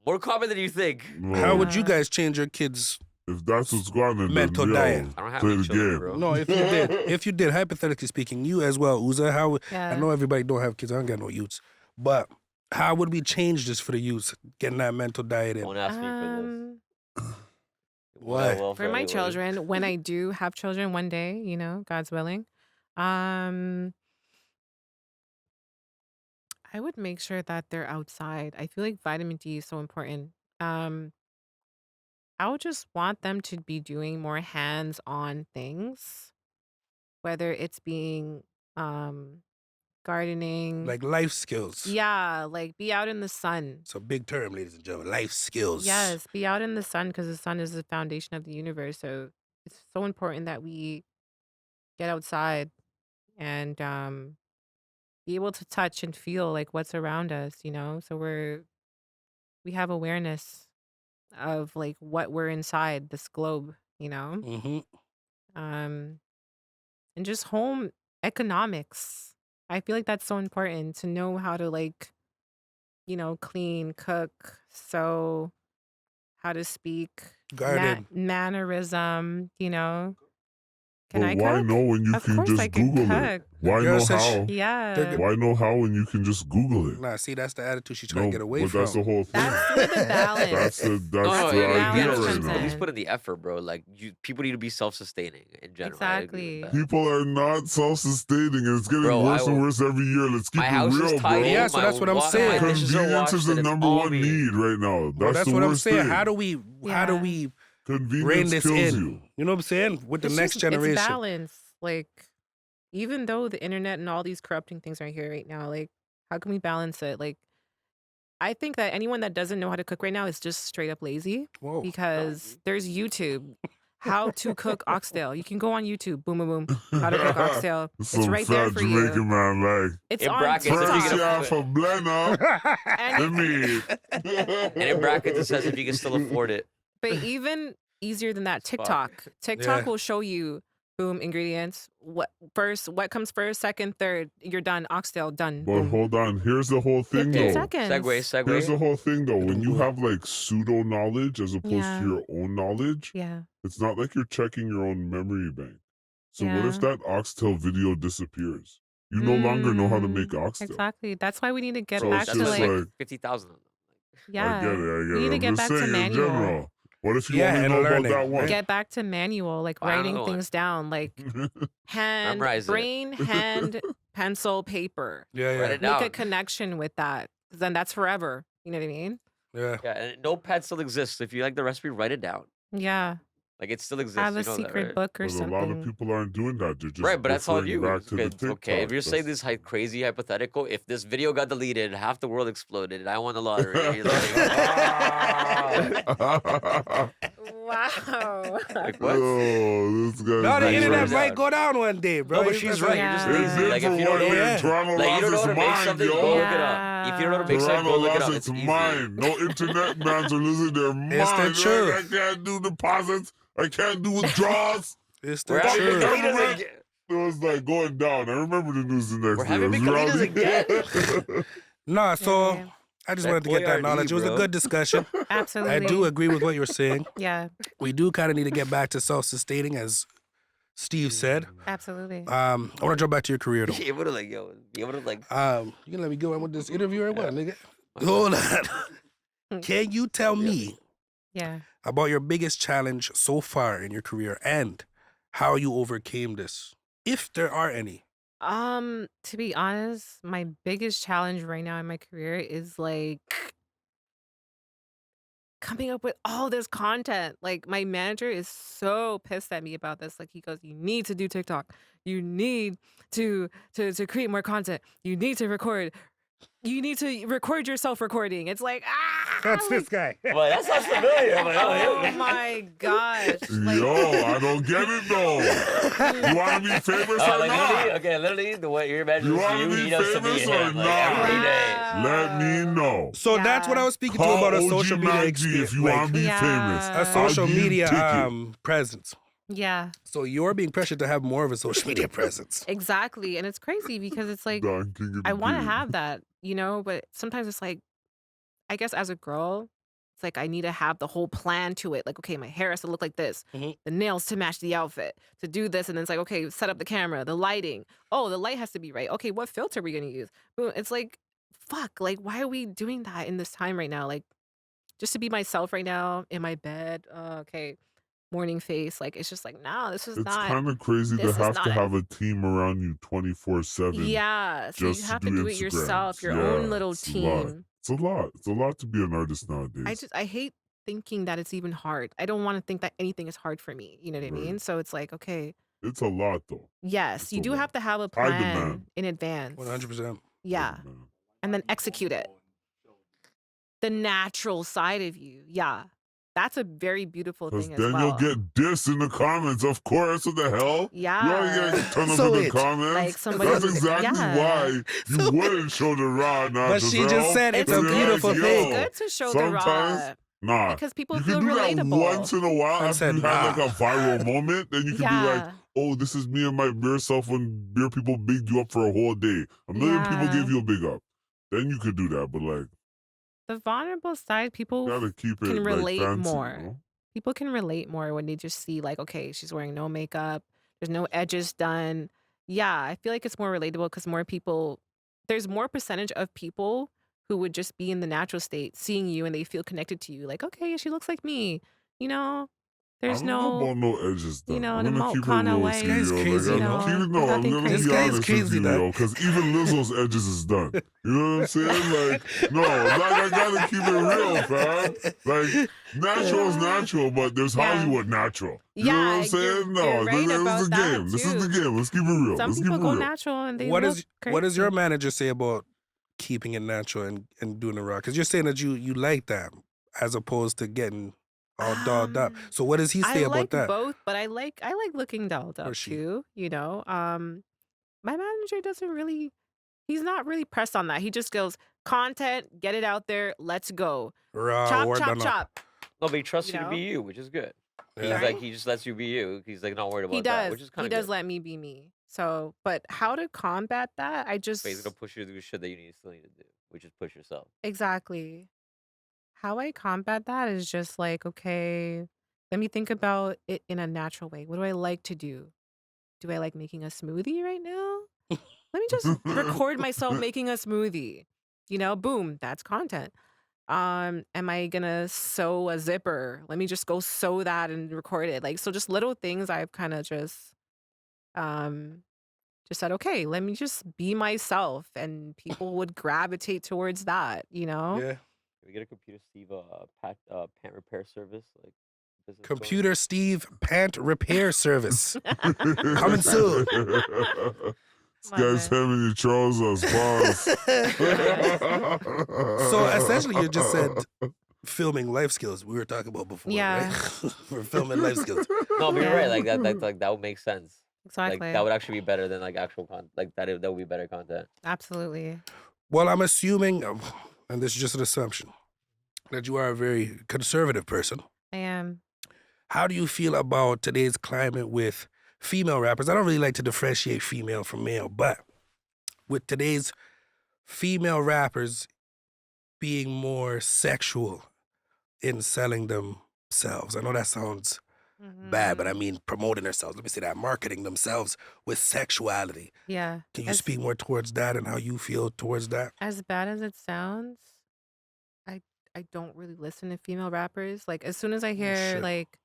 More common than you think. how would Well, you Yeah. guys change your kids' If that's what's going on, mental then diet. I don't have play any the children, game. bro. No, if you did, hypothetically speaking, you as well, Uza, how I Yeah. know everybody don't have kids, I don't got no youths, but how would we change this for the youths, getting that mental diet in? Don't ask me for this. Why? Well, For my anybody. children, when I do have children one day, God's willing, I would make sure that they're outside. I feel like vitamin D is so important. Um, I would just want them to be doing more hands-on things, whether it's being gardening. Like life skills. Yeah, like be out in the sun. It's a big term, ladies and gentlemen. Life skills. Yes, be out in the sun because the sun is the foundation of the universe. So it's so important that we get outside and be able to touch and feel like what's around us. So we have awareness of like what we're inside this globe. Mm-hmm. Um, and just home economics. I feel like that's so important to know how to like, clean, cook, sew, how to speak, Garden. mannerism. Can But I why cook? know when you Of can course I just can Google it? cook. Why Girl know said how? Yeah. Why know how when you can just Google it? Nah, see, that's the attitude she's trying No, to get away but from. that's the whole thing. That's where the balance. That's the No, That's the where idea balance right comes now. at least in. put in the effort, bro. Like people need to be self-sustaining in general. I agree with Exactly. that. People are not self-sustaining, and it's getting Bro, worse and worse every year. Let's keep My it house is real, tidy. bro. Yeah, so that's what I'm saying. My dishes are Convenience washed, is the and it's number all one me. need right now. Well, that's the what I'm worst saying. thing. How do we Yeah. rein Convenience this kills in? you. You know what I'm saying? With the It's next just generation. it's balance. Like even though the internet and all these corrupting things are here right now, like how can we balance it? Like I think that anyone that doesn't know how to cook right now is just straight up lazy Whoa. because there's YouTube. How to cook oxtail. You can go on YouTube. Boom, boom, boom. How to cook oxtail. It's Some right there fat for Jamaican you. man like It's In on brackets, if you first get TikTok. half a blend up. And Let me. And in brackets, it says if you can still afford it. But even easier than that, As fuck. TikTok. TikTok Yeah. will show you, boom, ingredients. What comes first, second, third. You're done. Oxtail, done. But Boom. hold on. Here's the whole thing, 15 though. seconds. Segue. Here's the whole thing, though. When you Yeah. have like pseudo knowledge as opposed Yeah. to your own knowledge, Yeah. it's not like you're checking your own memory bank. So what if Yeah. that oxtail video disappears? You no longer know how to make Mm, oxtail. Exactly. That's why we need to get So back it's to just like, like 50,000 of them. I yeah. get it. We need to I'm get just back to saying in manual. general. What if you Yeah, only and know about learning, that one? right? Get back to manual, like Well, I don't writing know. things down, like hand, Memorize it. brain, hand, pencil, paper. Yeah, Write yeah. it Make a down. connection with that. 'Cause then that's forever. You know what I mean? Yeah. Yeah, and notepad still exists. If you like the recipe, write it down. Yeah. Like it still exists. Have a You know that, secret right? book or But a lot of something. people aren't doing that. They're just Right, but that's all referring you. back to the Okay, TikTok. okay. If you're saying That's- this crazy hypothetical, if this video got deleted, half the world exploded, and I won the lottery, you're Wow. like, what? Oh, this guy's No, the Write it internet down. might go down one day, bro. No, but You she's just- right. You're just Yeah. It lazy. did Like for if you don't one know, day. Yeah. Toronto like you lost don't know its how to make mind, something, yo. go look it up. If you don't know how to make something, Toronto go look it lost up. its It's easy. mind. No internet mans are losing their mind. It's the They're truth. like, I can't do deposits. I can't do withdrawals. It's We're the having Fuck truth. it. McDonald's Government. again. It was like going down. I remember the news the next We're day. having It was McDonald's rowdy. Nah, so Yeah. I just That wanted to get that Boyardee, knowledge. It was a bro. good discussion. Absolutely. I do agree with what you're saying. Yeah. We do kind of need to get back to self-sustaining, as Steve said. Absolutely. I want to jump back to your career, though. Be able to like, You can let me go on with this interview or what, nigga? Hold on. Can you tell me Yeah. about your biggest challenge so far in your career and how you overcame this, if there are any? To be honest, my biggest challenge right now in my career is like coming up with all this content. Like my manager is so pissed at me about this. Like he goes, "You need to do TikTok. You need to create more content. You need to record. You need to record yourself recording." It's like like, guy. well, that sounds familiar. I'm like, oh my gosh. Like, Yo, I don't get it though. You want to be famous or like not? literally, okay, literally, the way you're imagining You wanna you, be he does to me famous and or him, like, not? every day. Let me know. So that's what I was speaking to Call about a OG social media Mag G experience. if you want to be Yeah. famous. A I'll social give you a media ticket. presence. yeah, So you're being pressured to have more of a social media presence. exactly. And it's crazy because it's like Don King of the I want to Game. have that, but sometimes it's like, I guess as a girl, It's like I need to have the whole plan to it. Like, okay, my hair has to look like this, Mhm. the nails to match the outfit, to do this, and then it's like, okay, set up the camera, the lighting. Oh, the light has to be right. Okay, what filter are we gonna use? Boom. It's like, fuck. Like, why are we doing that in this time right now? Like, just to be myself right now in my bed. Okay, morning face. Like, it's just like, no, this is It's not. kind of crazy to This is have not to it. have a team around you 24/7 Yeah. So you just to have do to do it yourself, Instagrams. your own Yeah, little it's a lot. team. It's a lot. It's a lot to be an artist nowadays. I hate thinking that it's even hard. I don't want to think that anything is hard for me. You know what I Right. mean? So it's like, okay, It's a lot though. yes, It's you a do have lot. to have a High plan demand. in advance. 100%. High Yeah. demand. And then execute it. The natural side of you. Yeah. That's a very beautiful Because thing as then you'll well. get dissed in the comments, of course. What the hell? You already get Yeah. a ton of So in the it. comments. Like somebody That's who, exactly yeah. why you So wouldn't show the raw, not But she just said it's It's a Because good. you're like, beautiful It's thing. yo, good to show the sometimes, raw nah. because people You feel can do that once relatable. in a while I after said you had like nah. a viral moment. Then you can be like, Yeah. oh, this is me and my beer self when beer people bigged you up for a whole day. A million people Yeah. gave you a big up. Then you could do that. But like, The vulnerable side, people gotta keep it can like relate fancy, more. you know? People can relate more when they just see, like, okay, she's wearing no makeup, there's no edges done. Yeah, I feel like it's more relatable because more people, there's more percentage of people who would just be in the natural state, seeing you and they feel connected to you. Like, okay, she looks like me. You know, I there's don't know no, about no edges you done. know, I'm the gonna moat keep it kind of real with This you, way. guy's yo. crazy, Like, You you I'm know? know, keeping, no, there's I'm nothing gonna This be crazy. guy is honest with crazy, you, dog. yo. Because even Lizzo's edges is done. You know what I'm saying? Like, no, like, I gotta keep it real, fam. Like, natural is natural, but there's Yeah. Hollywood natural. You know what Yeah, I'm saying? No, you're right this is about the that game. This is the too. game. Let's keep it real. Some Let's keep people it go real. natural and they What look does your crazy. manager say about keeping it natural and doing the rock? Because you're saying that you like that as opposed to getting all dolled up. So what does he I say about like that? both, but I like looking dolled Or up she? too, you know. My manager doesn't really, he's not really pressed on that. He just goes, content, get it out there, let's go. Raw Chop, word chop, done up. chop. No, but he trusts You you to be know? you, which is good. He's Yeah. like Sorry? he just lets you be you. He's like not worried He about that, does. which is kind He of does good. let me be me. So, but how to combat that? I But he's gonna just, push you to do shit that you still need to do, which is push yourself. exactly. How I combat that is just like, okay, let me think about it in a natural way. What do I like to do? Do I like making a smoothie right now? Let me just record myself making a smoothie. You know, boom, that's content. Am I gonna sew a zipper? Let me just go sew that and record it. Like, so just little things I've kind of um just said, okay, let me just be myself and people would gravitate towards that, you know? Yeah. Can we get a computer Steve pant repair service like business going? Computer Steve pant repair service. Coming soon. This Love guy's it. having your trousers, pause. So essentially, you just said filming life skills we were talking about before, Yeah. right? We're filming life skills. No, but you're Yeah. right. Like that would make sense. Like Exactly. that would actually be better than like actual content. Like that would be better content. Absolutely. Well, I'm assuming, and this is just an assumption, that you are a very conservative person. I am. How do you feel about today's climate with female rappers? I don't really like to differentiate female from male, but with today's female rappers being more sexual in selling themselves. I know that sounds bad, but I Mhm. mean promoting themselves. Let me say that, marketing themselves with sexuality. Yeah. Can you As, speak more towards that and how you feel towards that? as bad as it sounds, I I don't really listen to female rappers. Like as soon as I hear shit. like,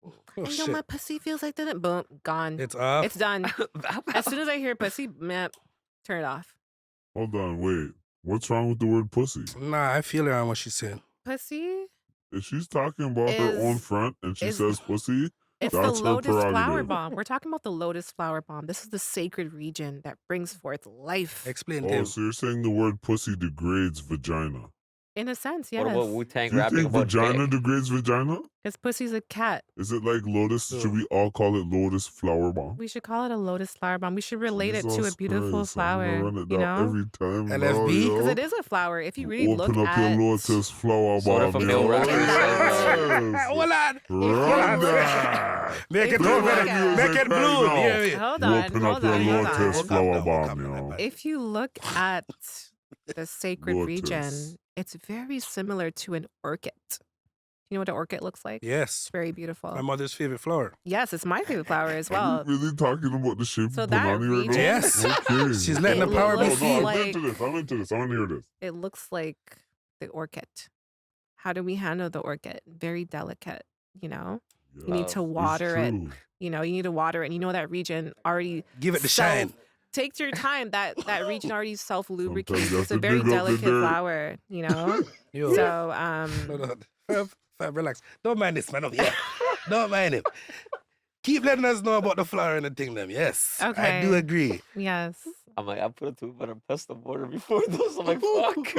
Oh, Oh, and yo, shit. my pussy feels like that, boom, gone. It's off? It's done. As soon as I hear pussy, meh, turn it off. Hold on, wait. What's wrong with the word pussy? Nah, I feel her on what she's saying. Pussy If she's talking about her own is front and she is says pussy, it's the that's her lotus flower prerogative. bomb. We're talking about the lotus flower bomb. This is the sacred region that brings forth life. Explain to Oh, him. so you're saying the word pussy degrades vagina. In a sense, What about yes. Wu-Tang Do you rapping think about vagina dick? degrades vagina? Because pussy's a cat. Is it like lotus? So- Should we all call it lotus flower bomb? We should call it a lotus flower bomb. We should relate it to a Jesus beautiful Christ, I'm gonna flower. run it You down know? every time, bro, LFB? Because yo. it is a flower. If you really look Open up at your lotus flower So what if bomb, a male yo. rapper says, Yes. Hold on. Run that. Make If it you over. look Make at- it Right bloom. now. Yeah. Hold Open on, up your hold lotus on. flower Calm bomb, down, yo. If you look at the sacred Lotus. region, it's very similar to an orchid. You know what an orchid looks like? Yes. It's very beautiful. My mother's favorite flower. Yes, it's my favorite flower as Are well. we really talking about the shape So of that Punani right now? region, Yes. Okay. She's letting it the power be looks free. I'm like into this. I'm into this. I want to hear this. it looks like the orchid. How do we handle the orchid? Very delicate, you know? Yeah, You need to Love. it's water it. true. You know, you need to water it. And you know that region already Give it the self shine. take your time. That region already self Sometimes lubricates. you have It's a to very dig up the delicate dirt. flower, you know? Yo. So Hold on. Fab, relax. Don't mind this man over here. Don't mind him. Keep letting us know about the flower and the thing, them. Yes. I do Okay. agree. yes. I'm like, I put a tube on a pestle mortar before this. I'm like, fuck.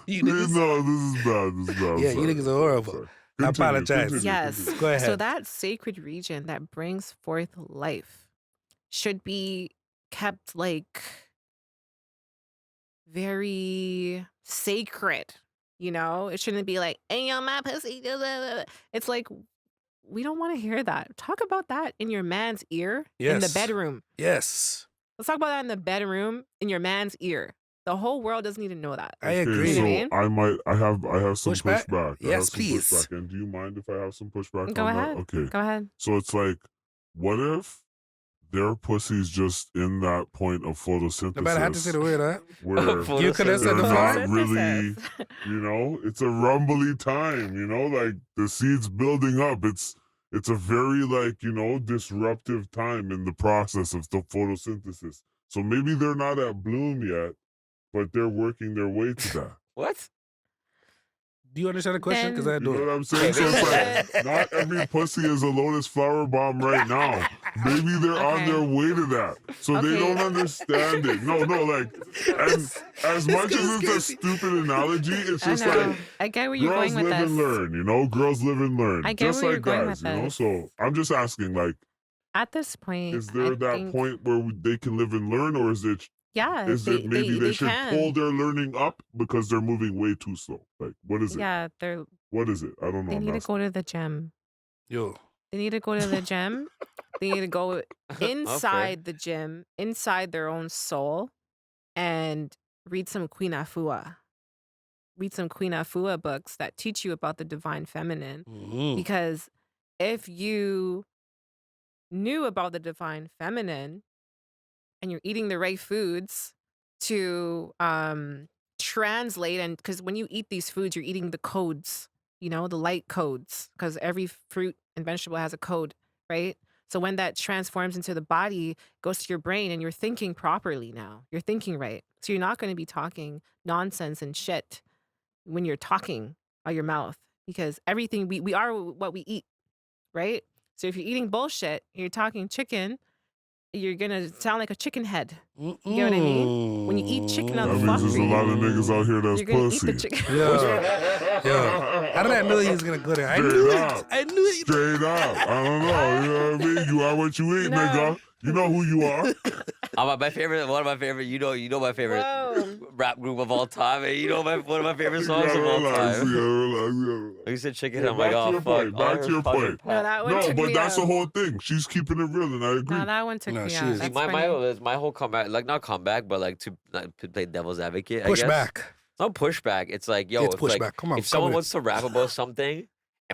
You No, niggas. this is bad. This is bad. I'm Yeah, you sorry. niggas are horrible. Sorry. I apologize. Continue, Yes. continue. Go So ahead. that sacred region that brings forth life should be kept like very sacred. You know, it shouldn't be like, "Hey, yo, my pussy." It's like we don't want to hear that. Talk about that in your man's ear in the Yes. bedroom. Yes. Let's talk about that in the bedroom in your man's ear. The whole world doesn't need to know that. I Okay, agree. You know what I mean? so I have some Pushback? pushback. I Yes, have some please. pushback. And do you mind if I have some pushback Go on ahead. that? Okay. Go ahead. So it's like, what if their pussy's just in that point of Nobody had to say photosynthesis the word, huh? where You could have said they're the not flower. really, you know, it's a rumbly time, you know, like the seed's building up. It's a very like, you know, disruptive time in the process of the photosynthesis. So maybe they're not at bloom yet, but they're working their way to that. What? Do you understand the question? Because I You know don't. what I'm saying? So it's Good. like, not every pussy is a lotus flower bomb right now. Maybe they're on Okay. their way to that. So they Okay. don't understand it. No, like, and as much This as it's a guy's stupid analogy, it's I just know. like, I get where you're girls going with live this. and learn, you know? Girls live and learn. I get Just where you're like going guys, with you know? this. So I'm just asking, like, At this point, is there I that think, point where they can live and learn, or is it yeah, maybe they should can. pull their learning up because they're moving way too slow? Like, what is it? Yeah, What is it? I don't know. they I'm need to asking. go to the gym. Yo. They need to go to the gym. They need to go inside the gym, inside their own soul, and read some Queen Afua. Read some Queen Afua books that teach you about the divine feminine. Mhm. Because if you knew about the divine feminine and you're eating the right foods to translate, and because when you eat these foods, you're eating the codes, you know, the light codes, because every fruit and vegetable has a code, right? So when that transforms into the body, it goes to your brain and you're thinking properly now. You're thinking right. So you're not going to be talking nonsense and shit when you're talking out your mouth, because everything we are what we eat, right? So if you're eating bullshit, you're talking chicken, you're gonna sound like a chicken head. You get what I mean? When you eat chicken on That the means there's a fuckery, lot of niggas out here that's you're gonna eat the pussy. chicken. Yo. How did I know he was going to go there? I Straight knew up. it. I knew it. Straight up. I don't know. You know what I mean? You are what you eat, No. nigga. You know who you are. My favorite, one of my favorite, you know my favorite Whoa. rap group of all time, and you know one of my favorite You songs gotta of all relax. You time. gotta relax. You gotta relax. Like you said, chicken. Yeah, I'm like, back to oh your fuck. point, back to your point. No, that one No, took but me that's out. the whole thing. She's keeping it real, and I agree. No, that one took No, me she out. is. See, That's my funny. my whole comeback, like not comeback, but like to play devil's advocate. I Push guess. back. It's not pushback. It's like, yo, It's if, like, pushback. Come on. if someone come wants to rap about something,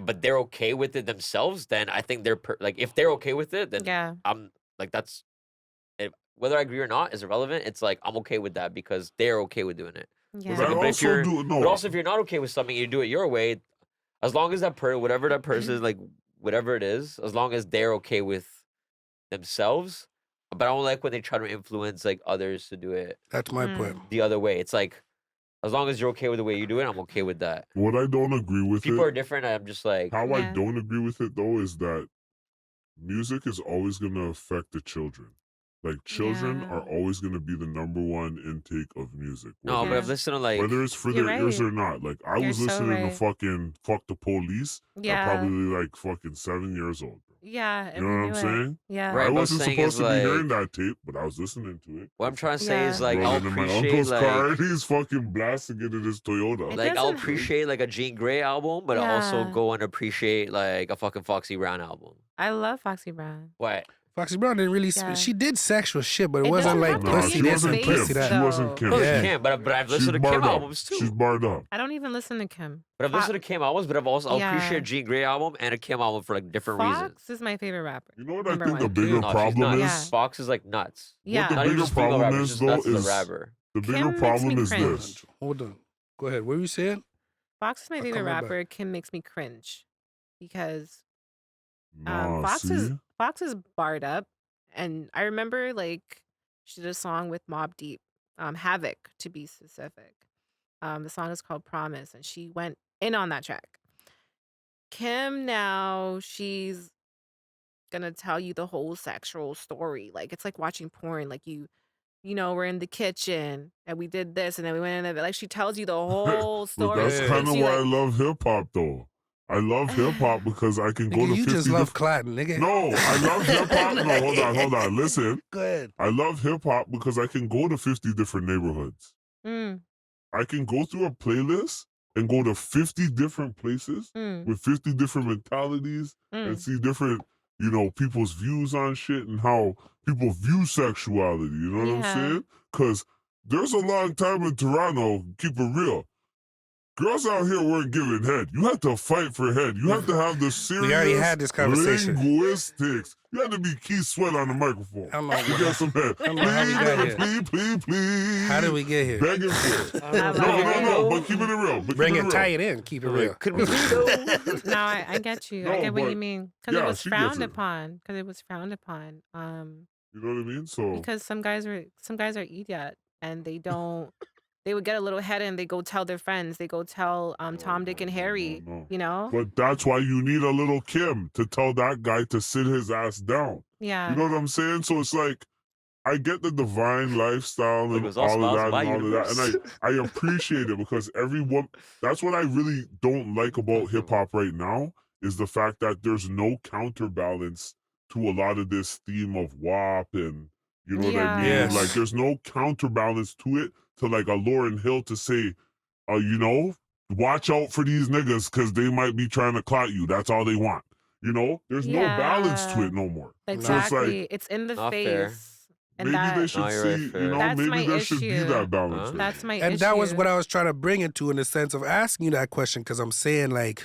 but they're okay with it themselves, then I think they're like, if they're okay with it, then Yeah. I'm like, that's whether I agree or not is irrelevant. It's like I'm okay with that because they're okay with doing it. Yeah. But I But if also you're- do no. But also, if you're not okay with something, you do it your way. As long as whatever that person like, whatever it is, as long as they're okay with themselves. But I don't like when they try to influence like others to do it That's my Mm. point. the other way. It's like, as long as you're okay with the way you do it, I'm okay with that. What I don't agree with People are it, different. I'm just like, how I Yeah. don't agree with it though, is that music is always gonna affect the children. Like children Yeah. are always gonna be the #1 intake of music. no, whether but Yeah. I've listened to like, whether it's for You're their ears right. or not. Like I You're was so listening to right. fucking "Fuck the Police" at Yeah. probably like fucking 7 years old. Bro. Yeah. You And know we what I'm knew it. saying? Yeah. Right, I but wasn't saying supposed is to be hearing like- that tape, but I was listening to it. what I'm trying to say is Yeah. like, I'll rolling in my appreciate uncle's car, like, and he's fucking blasting it in his Toyota. It like I'll doesn't- appreciate like a Jean Grey album, but I also Yeah. go and appreciate like a fucking Foxy Brown album. I love Foxy Brown. What? Foxy Brown didn't really. Yeah. She did sexual shit, but it It wasn't doesn't like have to Nah, pussy she be this wasn't and Kim. pussy face, She that. wasn't though. Kim. Of course Yeah. you can, but I've She's listened to Kim barred up. albums too. She's barred up. I don't even listen to Kim. But I've listened to Kim albums, but I'll Yeah. appreciate a Jean Grey album and a Kim album for like different reasons. Fox is my favorite rapper. You know what I Number think the one. bigger No, she's problem nuts. Yeah. is? Fox is like nuts. What the Yeah. Not even bigger just female problem rapper, is, just though, nuts as a is rapper. the bigger Kim makes problem me is cringe. this. Hold on. Go ahead. What were you saying? Fox is my I'll favorite come right back. rapper. Kim makes me cringe because Nah, Fox is see? Fox is barred up, and I remember like she did a song with Mobb Deep, Havoc to be specific. The song is called Promise, and she went in on that track. Kim now she's gonna tell you the whole sexual story. Like it's like watching porn. Like you know, we're in the kitchen and we did this and then we went in there. Like she tells you the whole But story. that's She Yeah. kind takes of you why I like love hip hop, though. I love hip hop because I can go Nigga, to you 50 just love different. Clatton, nigga. No, I love hip hop. No, hold on. Listen, Go ahead. I love hip hop because I can go to 50 different neighborhoods. mm, I can go through a playlist and go to 50 different places mm, with 50 different mentalities and mm. see different, people's views on shit and how people view sexuality. You know what I'm Yeah. saying? Because there's a long time in Toronto, keep it real. Girls out here weren't giving head. You had to fight for head. You had to have the serious We already had this conversation. linguistics. You had to be Keith Sweat on the microphone. I don't know to what- get some head. I don't know how we got here. Please. How did we get here? Begging for it. I love No, it. but keep it real. But Bring keep it, it tie real. it in, keep it real. Could we though? No, I get you. I No, get what you but- mean. Because yeah, it was she gets frowned it. upon. Because it was frowned upon. You know what I mean? So Because some guys are idiot and they would get a little head and they go tell their friends. They go tell Tom, Dick, and Harry. no. You know? But that's why you need a little Kim to tell that guy to sit his ass down. Yeah. You know what I'm saying? So it's like, I get the divine lifestyle Like, and it was all all of smiles that in my and all of that. universe. And I appreciate it because that's what I really don't like about hip hop right now is the fact that there's no counterbalance to a lot of this theme of WAP and you know what I mean? Yes. Like there's no counterbalance to it to like a Lauryn Hill to say, watch out for these niggas because they might be trying to clout you. That's all they want. There's no balance to Yeah. it no more. Exactly. It's in the Not face. fair. And Maybe that, they should No, you're right, see, fair. That's maybe my there should be issue. that balance. Huh? to it. that's my And issue. that was what I was trying to bring it to in the sense of asking you that question because I'm saying like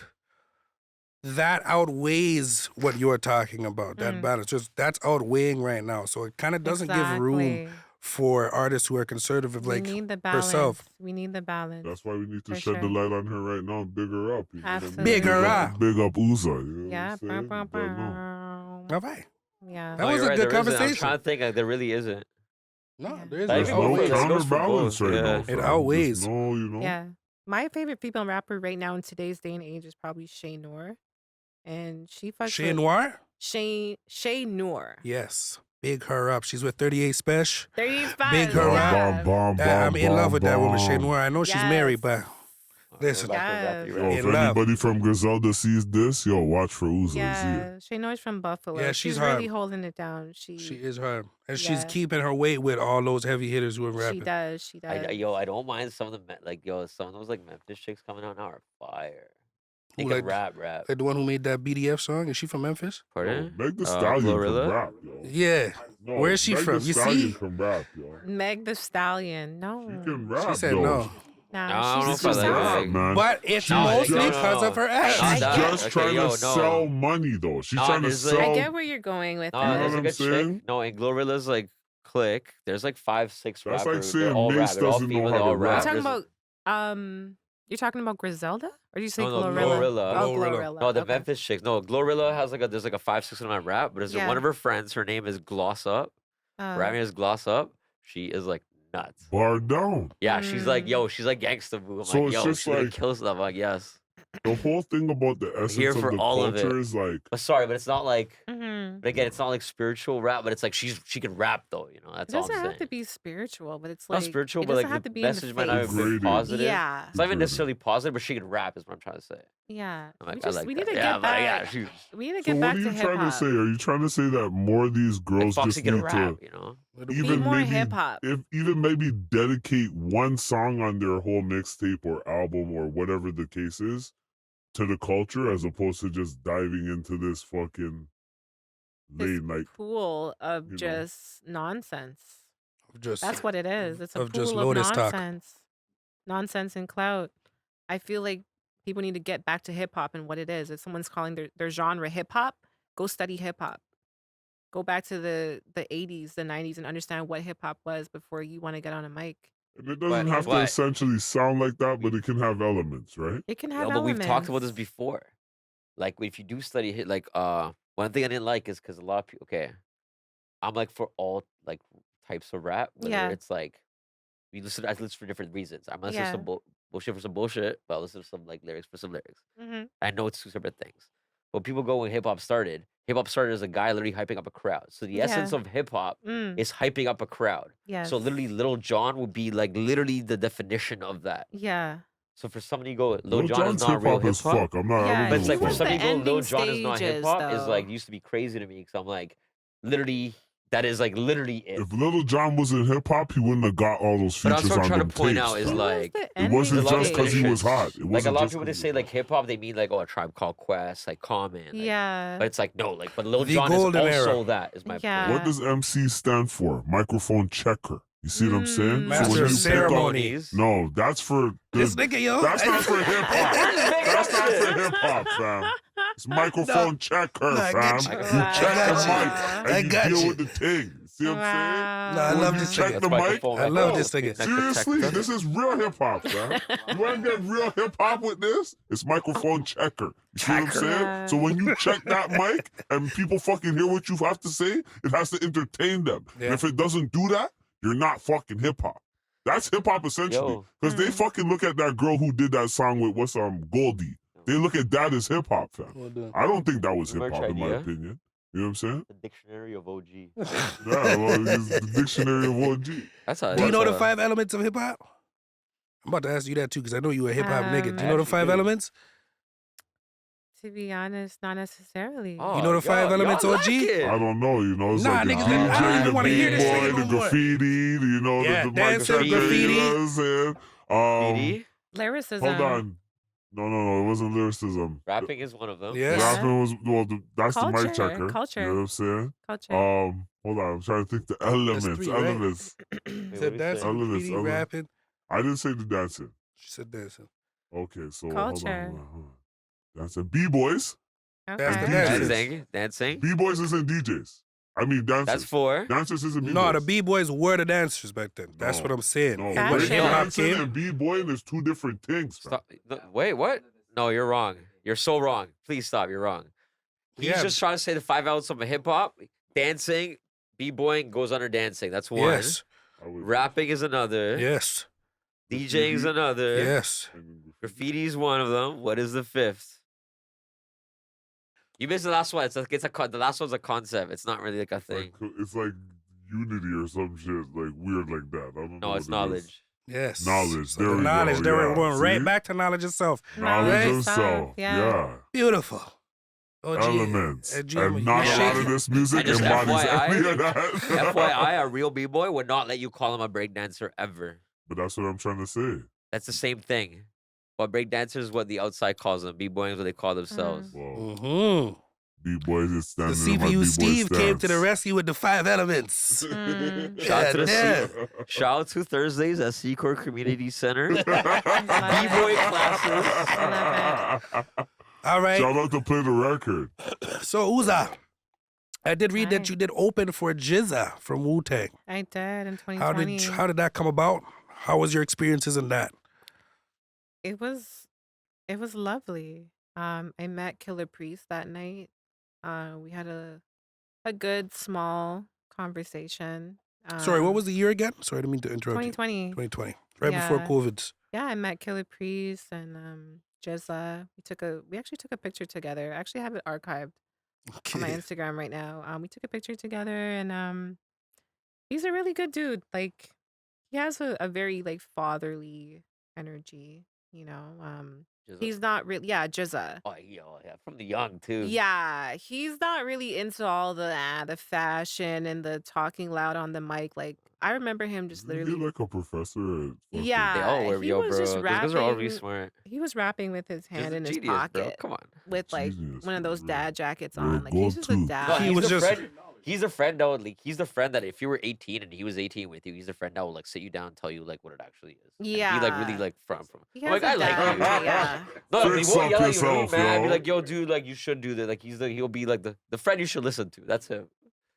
that outweighs what you're talking about, that Mm. balance. Just that's outweighing right now. So it kind of doesn't give room Exactly. for artists who are conservative We like need the balance. herself. We need the balance. That's why we need to For shed the sure. light on her right now and big her up. You know what I mean? Absolutely. Big her up. Big up UZA. You know Yeah. what I'm saying? But no. All right. Yeah. That No, was you're a right, good there isn't. I'm conversation. trying to think. Like, there really isn't. No, Yeah. there is Like, There's even no before, this goes for counterbalance both, right yeah. now. It fam. outweighs. There's no, Yeah. My favorite female rapper right now in today's day and age is probably Shay Noor. And she fucks Shay with Noir? Shay Noor. Yes. Big her up. She's with 38 Special. 35. Big her yeah. up. I'm in love with that woman, Shay Noir. I know she's married, but listen. Yes. Yo, Yes. if In love. anybody from Griselda sees this, yo, watch for UZA. You see it. Yeah. Shay Noor's from Buffalo. Yeah, she's hard. really holding it down. she is her. And she's Yeah. keeping her weight with all those heavy hitters who are rapping. She does. She does. I don't mind some of the some of those like Memphis chicks coming out now are fire. They Who, can like- rap. Like the one who made that BDF song. Is she from Memphis? Yo, Pardon? Meg the Stallion Glorilla? can rap, yo. Yeah. No, Where is she Meg from? The You Stallion see? can rap, yo. Meg the Stallion. No. She can rap, She said yo. no. Nah, No, I don't know she's if I just like not. that. Rap, man. But it's No, mostly no, because of her Not She's ass. that. just Okay, trying yo, to no. sell money, though. She's No, trying to there's, like- sell. I get where you're going with No, You know that. there's what a I'm good saying? chick. No, in Glorilla's like clique, there's like 5, 6 That's rappers. like saying They're all rap. Mace They're all doesn't know female. how They to all rap. You're rap. talking There's- about you're talking about Griselda? Or do you say No, Glorilla? Glorilla. Oh, Glorilla. Glorilla. No, the okay. Memphis chicks. No, Glorilla has there's like a 5, 6 of them that rap, but there's Yeah. one of her friends. Her name is Gloss Up. Rapping as Gloss Up. She is like nuts. Bar down. Yeah, she's like, Mm. yo, she's like gangsta boo. I'm So like, it's yo, just she's gonna like- kill stuff. I'm like, yes. The whole thing about the essence here of for the all of culture it. is like, But sorry, but it's not like. Mm-hmm. But again, it's not like spiritual rap, but it's like she can rap though. You know, It that's all I'm doesn't saying. have to be spiritual, but it's Not like spiritual, it but doesn't like have the to be in the message might not have been Degrading. positive. Yeah, It's not even Degrading. necessarily positive, but she can rap. Is what I'm trying to say. yeah. I'm like, we I like we that. need to Yeah, get but yeah, back. she, We need to so get what back are to you hip trying to hop. say? Are you trying to say that more of these like girls Foxy just can need rap. to You know, Be even more maybe hip hop. if even maybe dedicate one song on their whole mixtape or album or whatever the case is to the culture as opposed to just diving into this fucking This late night, pool of you know. just nonsense. Just That's what it is. It's a of just pool of Lotus talk. nonsense and clout. I feel like people need to get back to hip hop and what it is. If someone's calling their genre hip hop, go study hip hop. Go back to the 80s, the 90s, and understand what hip hop was before you want to get on a mic. And it doesn't have to But essentially sound like that, but it can have elements, right? It can yo, have but we've talked about elements. this before. Like if you do study hit, like one thing I didn't like is because a lot of people. Okay, I'm like for all like types of rap, whether Yeah. it's like I listen for different reasons. I'm listening to Yeah. some bullshit for some bullshit, but I listen to some like lyrics for some lyrics. Mm-hmm. I know it's two separate things. But people go when hip hop started as a guy literally hyping up a crowd. So the essence Yeah. of hip hop Mm. is hyping up a crowd. Yes. So literally Little John would be like literally the definition of that. Yeah. So for somebody to go, Lil Lil Jon is Jon's not hip real hop hip as hop. fuck. I'm not. I Yeah, don't But it's give like a for was fuck. some the people, Lil ending Jon is not hip stages, hop is like though. used to be crazy to me because I'm like, literally, that is like literally it. If Little John was in hip hop, he wouldn't have got all those But that's features what I'm on trying to them point tapes, out is He fam. was like, the It ending wasn't there's a lot of just because he was definitions. hot. It Like a wasn't lot of just people they 'cause he say was like hot. hip hop, they mean like, oh, a Tribe Called Quest, like Common. Like, Yeah. but it's like no, like, but Lil The Jon is golden also era. that is my Yeah. What does MC stand for? Microphone checker. You see what I'm saying? Mm. So Master when of you pick up, ceremony. no, that's for This the, nigga, yo. that's not for hip hop. That's not for hip hop, fam. It's microphone checker, No, I fam. get you. You check I the got mic you. and I you got deal you. with the thing. See what I'm saying? No, I When love you this check nigga. the mic, I love this nigga. seriously, this is real hip hop, fam. You want to get real hip hop with this? It's microphone checker. You see what I'm Checker. saying? Yeah. So when you check that mic and people fucking hear what you have to say, it has to entertain them. Yeah. And if it doesn't do that, you're not fucking hip hop. That's hip hop essentially. Yo. Because they fucking look at that girl who did that song with Goldie. They look at that as hip hop, fam. I don't think that was hip Merch hop in my idea. opinion. You know what I'm saying? The dictionary of OG. Yeah, well, it's the dictionary of OG. That's how. Do you know the that's 5 elements of hip hop? I'm about to ask you that too, because I know you a hip hop nigga. Do you know the actually 5 do. elements? To be honest, not necessarily. Oh, You know the 5 elements, y'all OG? like it. I don't know, you know, it's Nah, like the niggas, I don't DJ, even the wanna hear this nigga B-boy, no the more. graffiti, you know, Yeah, the dancing, mic checker, graffiti. you know what I'm saying? BD? Lyricism. Hold on. No, it wasn't lyricism. Rapping is one of them. Yes. Yeah. Rapping was, that's the mic Culture, checker. culture. You know what I'm saying? Culture. Hold on, I'm trying to think the elements. 3, right? Elements. Wait, what Said did he dancing, say? Elements, graffiti, elements. rapping. I didn't say the dancing. She said dancing. Okay, so Culture. hold on. Dancing. B-boys. Okay. That's the DJs. Dancing. Dancing. B-boys isn't DJs. I mean dancers. That's 4. Dancers isn't B-boys. No, the B-boys were the dancers back then. That's No. what I'm saying. No, And Fashion. when break hip hop dancing came, and b-boying is two different things. fam. Stop. No, wait, what? No, you're wrong. You're so wrong. Please stop. You're wrong. He's Yeah. just trying to say the 5 elements of hip hop. Dancing, b-boying goes under dancing. That's one. yes, I would- Rapping is another. yes, DJing is another. yes. Graffiti is one of them. What is the 5th? You missed the last one. The last one's a concept. It's not really like a thing. It's like unity or some shit, like weird like that. I don't know. No, what it's it is. knowledge. Yes. Knowledge, So there the we go, knowledge. There yeah, we're going right see? back to knowledge itself. Knowledge Right? of self. Yeah. Beautiful. OG. Elements. And And not you a lot shaking. of this music And just embodies FYI, any of that. FYI, a real b-boy would not let you call him a breakdancer ever. But that's what I'm trying to say. That's the same thing. But breakdancers is what the outside calls them. B-boying is what they call themselves. Well, Mm-hmm. B-boys is The standing in my CPU B-boy Steve came to the stance. rescue with the 5 elements. Mm. Shout out to the damn. Shout out to Thursdays at Secor Community Center. Love B-boy it. classes. All right. Shout out to Play the Record. So, Uza, I did read that Hi. you did open for UZA from Wu-Tang. I did in How 2020. did that come about? How was your experiences in that? It was lovely. I met Killer Priest that night. We had a good small conversation. Sorry, what was the year again? Sorry, I didn't mean to interrupt you. 2020? 2020. Right before Yeah. COVID. Yeah, I met Killer Priest and UZA. We actually took a picture together. I actually have it archived on my Okay. Instagram right now. We took a picture together and he's a really good dude. Like he has a very like fatherly energy, you know. Just He's not really, yeah, UZA. oh, yeah, from the young too. Yeah, he's not really into all the fashion and the talking loud on the mic. Like, I remember him just Isn't he literally, like a professor at fucking... They all yeah, were, he yo, was just bro. Those guys are all really rapping. smart. He was rapping with his Just hand a in his genius, bro. pocket Come on. with like Genius, one of for those real. dad jackets You're on. Like, he's just a go-to. No, dad. He he's was the just- friend. He's a friend that would like. He's the friend that if you were 18 and he was 18 with you, he's the friend that will like sit you down and tell you like what it actually is. And be like really Yeah. like from. He I'm like has I a like dad, you. yeah. No, he Fix won't up yell at you. He'll yourself, be mad. Be yo. like, yo, dude, like you should do that. Like he'll be like the friend you should listen to. That's him.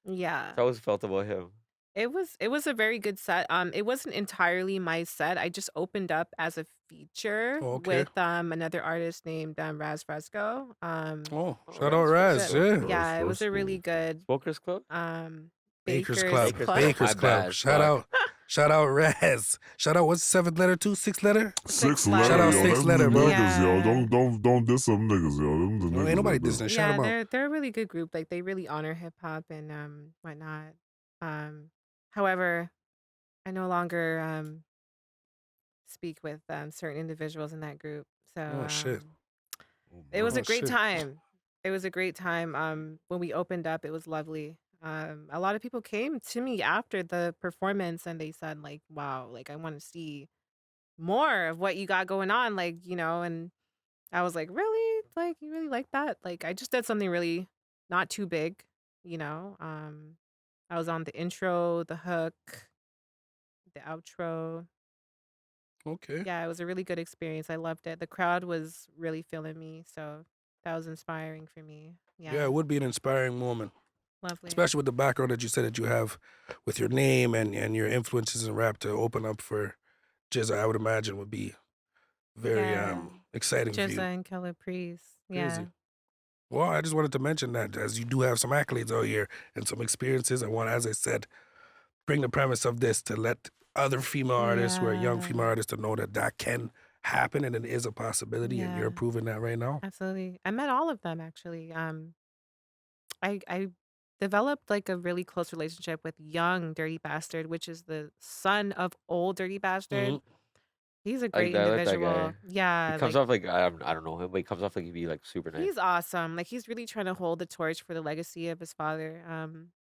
Yeah. That's how I always felt about him. It was a very good set. It wasn't entirely my set. I just opened up as a feature Oh, okay. with another artist named Raz Fresco. Oh, Oh, shout out Raz Raz. Fresco. Yeah. Yeah, it was a Fresco. really good Smokers Club. Baker's Baker's Club. Club. Baker's My Club. bad, Shout fuck. out. Shout out Raz. Shout out, what's the 7th letter too? 6th letter? Six letter. letter, Shout out yo. six Them letter, the bro. niggas, yo. Yeah. Don't diss them niggas, yo. Them the No, niggas ain't nobody right there. dissing. Shout Yeah, them out. they're a really good group. Like they really honor hip hop and whatnot. However, I no longer speak with certain individuals in that group. So Oh, shit. it was Oh, a great shit. time. It was a great time. When we opened up, it was lovely. A lot of people came to me after the performance and they said like, "Wow, like I want to see more of what you got going on." Like, and I was like, "Really? Like you really like that?" Like I just did something really not too big, you know. I was on the intro, the hook, the outro. Okay. Yeah, it was a really good experience. I loved it. The crowd was really feeling me, so that was inspiring for me. Yeah, Yeah, it would be an inspiring moment, lovely. especially with the background that you said that you have with your name and your influences in rap to open up for UZA, I would imagine would be very Yeah. exciting for you. Jizza and Killer Priest. Yeah. Crazy. Well, I just wanted to mention that as you do have some accolades out here and some experiences, I want, as I said, bring the premise of this to let other female artists who are young Yeah. female artists to know that that can happen and it is a possibility, and you're Yeah. proving that right now. Absolutely. I met all of them actually. I developed like a really close relationship with young Dirty Bastard, which is the son of old Dirty Bastard. Mhm. He's a I great like that individual. guy. Yeah, He comes like off like I don't know him, but he comes off like he'd be like super nice. he's awesome. Like he's really trying to hold the torch for the legacy of his father.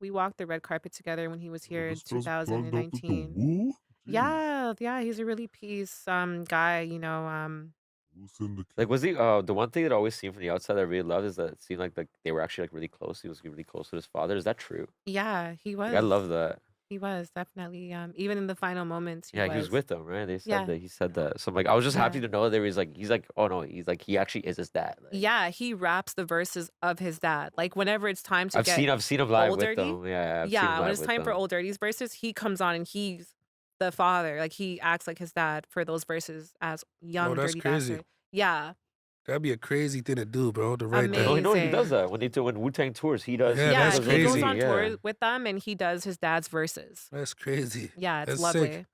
We walked the red carpet together when he was here in This was plugged up with the 2019. woo? Yeah, he's a really peace guy, Who's in the Like was he the one thing that I always seen from the outside that I really loved is that it seemed like they were actually like really close. He was really close with his father. Is that true? Yeah, he Like, I was. love that. He was definitely even in the final moments Yeah, he was with them, right? They said Yeah. that he said that. So I'm like, I was just happy Yeah. to know that he's like, oh no, he actually is his dad. Like, Yeah, he raps the verses of his dad. Like whenever it's time to I've get seen him live Old with Dirty? them. Yeah, I've seen him yeah, when live it's with time for them. Old Dirty's verses, he comes on and he's the father. Like he acts like his dad for those verses as young that's Dirty crazy. Bastard. Yeah. That'd be a crazy thing to do, bro. To write that. No, he Amazing. does that when Wu-Tang tours. He does. Yeah, Yeah, that's he goes crazy. on Yeah. tour with them and he does his dad's verses. That's crazy. Yeah, it's That's lovely. sick.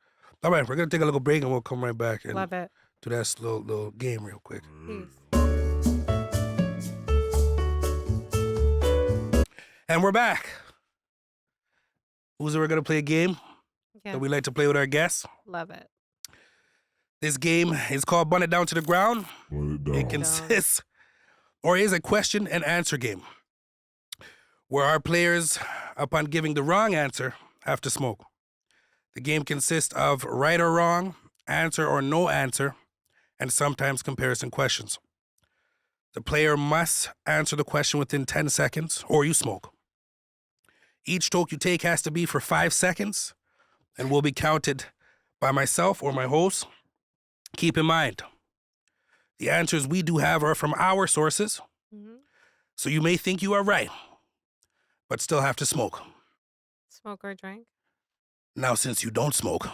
All right, we're gonna take a little break and we'll come right back and Love it. do that little game real quick. Peace. And we're back. We're gonna play a game Yeah, that we like to play with our guests. love it. This game is called Bun It Down to the Ground. Run it down. It consists or is a question and answer game where our players, upon giving the wrong answer, have to smoke. The game consists of right or wrong, answer or no answer, and sometimes comparison questions. The player must answer the question within 10 seconds or you smoke. Each toke you take has to be for 5 seconds and will be counted by myself or my host. Keep in mind, the answers we do have are from our sources, Mhm. so you may think you are right, but still have to smoke. Smoke or drink? Now, since you don't smoke,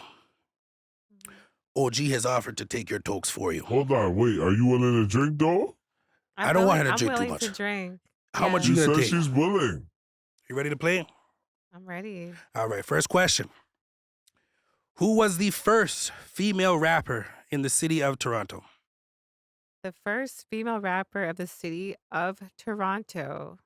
Mhm. OG has offered to take your tokes for you. Hold on, wait. Are you willing to drink though? I don't want her to I'm drink too willing much. to drink. How much Yeah. you She gonna said take? she's willing. You ready to play? I'm ready. All right, first question. Who was the first female rapper in the city of Toronto? The first female rapper of the city of Toronto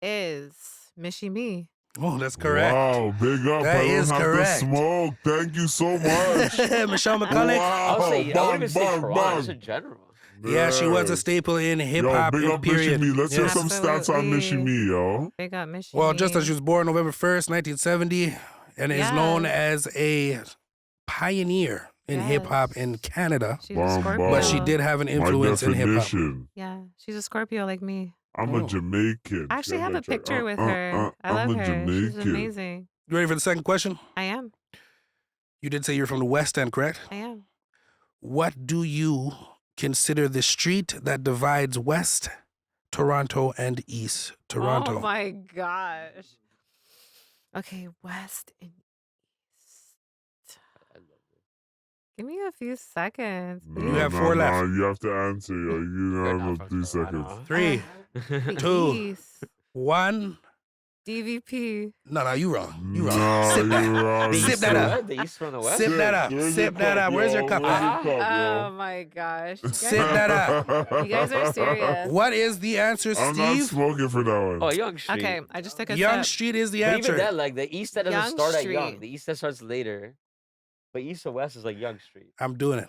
is Michie Me. Oh, that's correct. Wow, big up. That I don't is have correct. to smoke. Thank you so much. Michelle McCulloch. I would say I Bang, wouldn't even say bang, Toronto, bang. just in general. Yeah, she was a Yes. staple in hip Yo, hop big and up period. Mission Me. Let's hear Yes. some stats on Mission Me, yo. Big up Mission Well, just as Me. she was born November 1st, 1970, and is known Yes. as a pioneer in hip hop in Yes. Canada. She's a Bomb, Scorpio. But she bomb. did have an My influence in hip hop. definition. Yeah, she's a Scorpio like me. I'm a Jamaican. I actually Yeah, have a that's right. picture with her. I love I'm a her. She's Jamaican. amazing. You ready for the second question? I am. You did say you're from the West End, correct? I am. What do you consider the street that divides West Toronto and East Toronto? Oh my gosh. Okay, West and East. Give me a few seconds. No, You have no, 4 no, left. you have to answer, yo. You We're have not about from 3 seconds. Toronto. 3, The 2, East. 1. DVP. No, you wrong. You wrong. No, Sip that. you're wrong. The Sip east that from the up. west? The east from the west? Sip that up. Where's Sip your that cup, up. Where's your yo? cup Where's at? your cup, Oh yo? my gosh. You Sip guys, that up. you guys are serious. What is the answer, I'm not Steve? smoking for that one. Oh, Young Street. Okay, I just took a Young sip. Street is the But answer. even that, like the east that doesn't Yonge start at Street. Young. The east that starts later. But east or west is like Young Street. I'm doing it.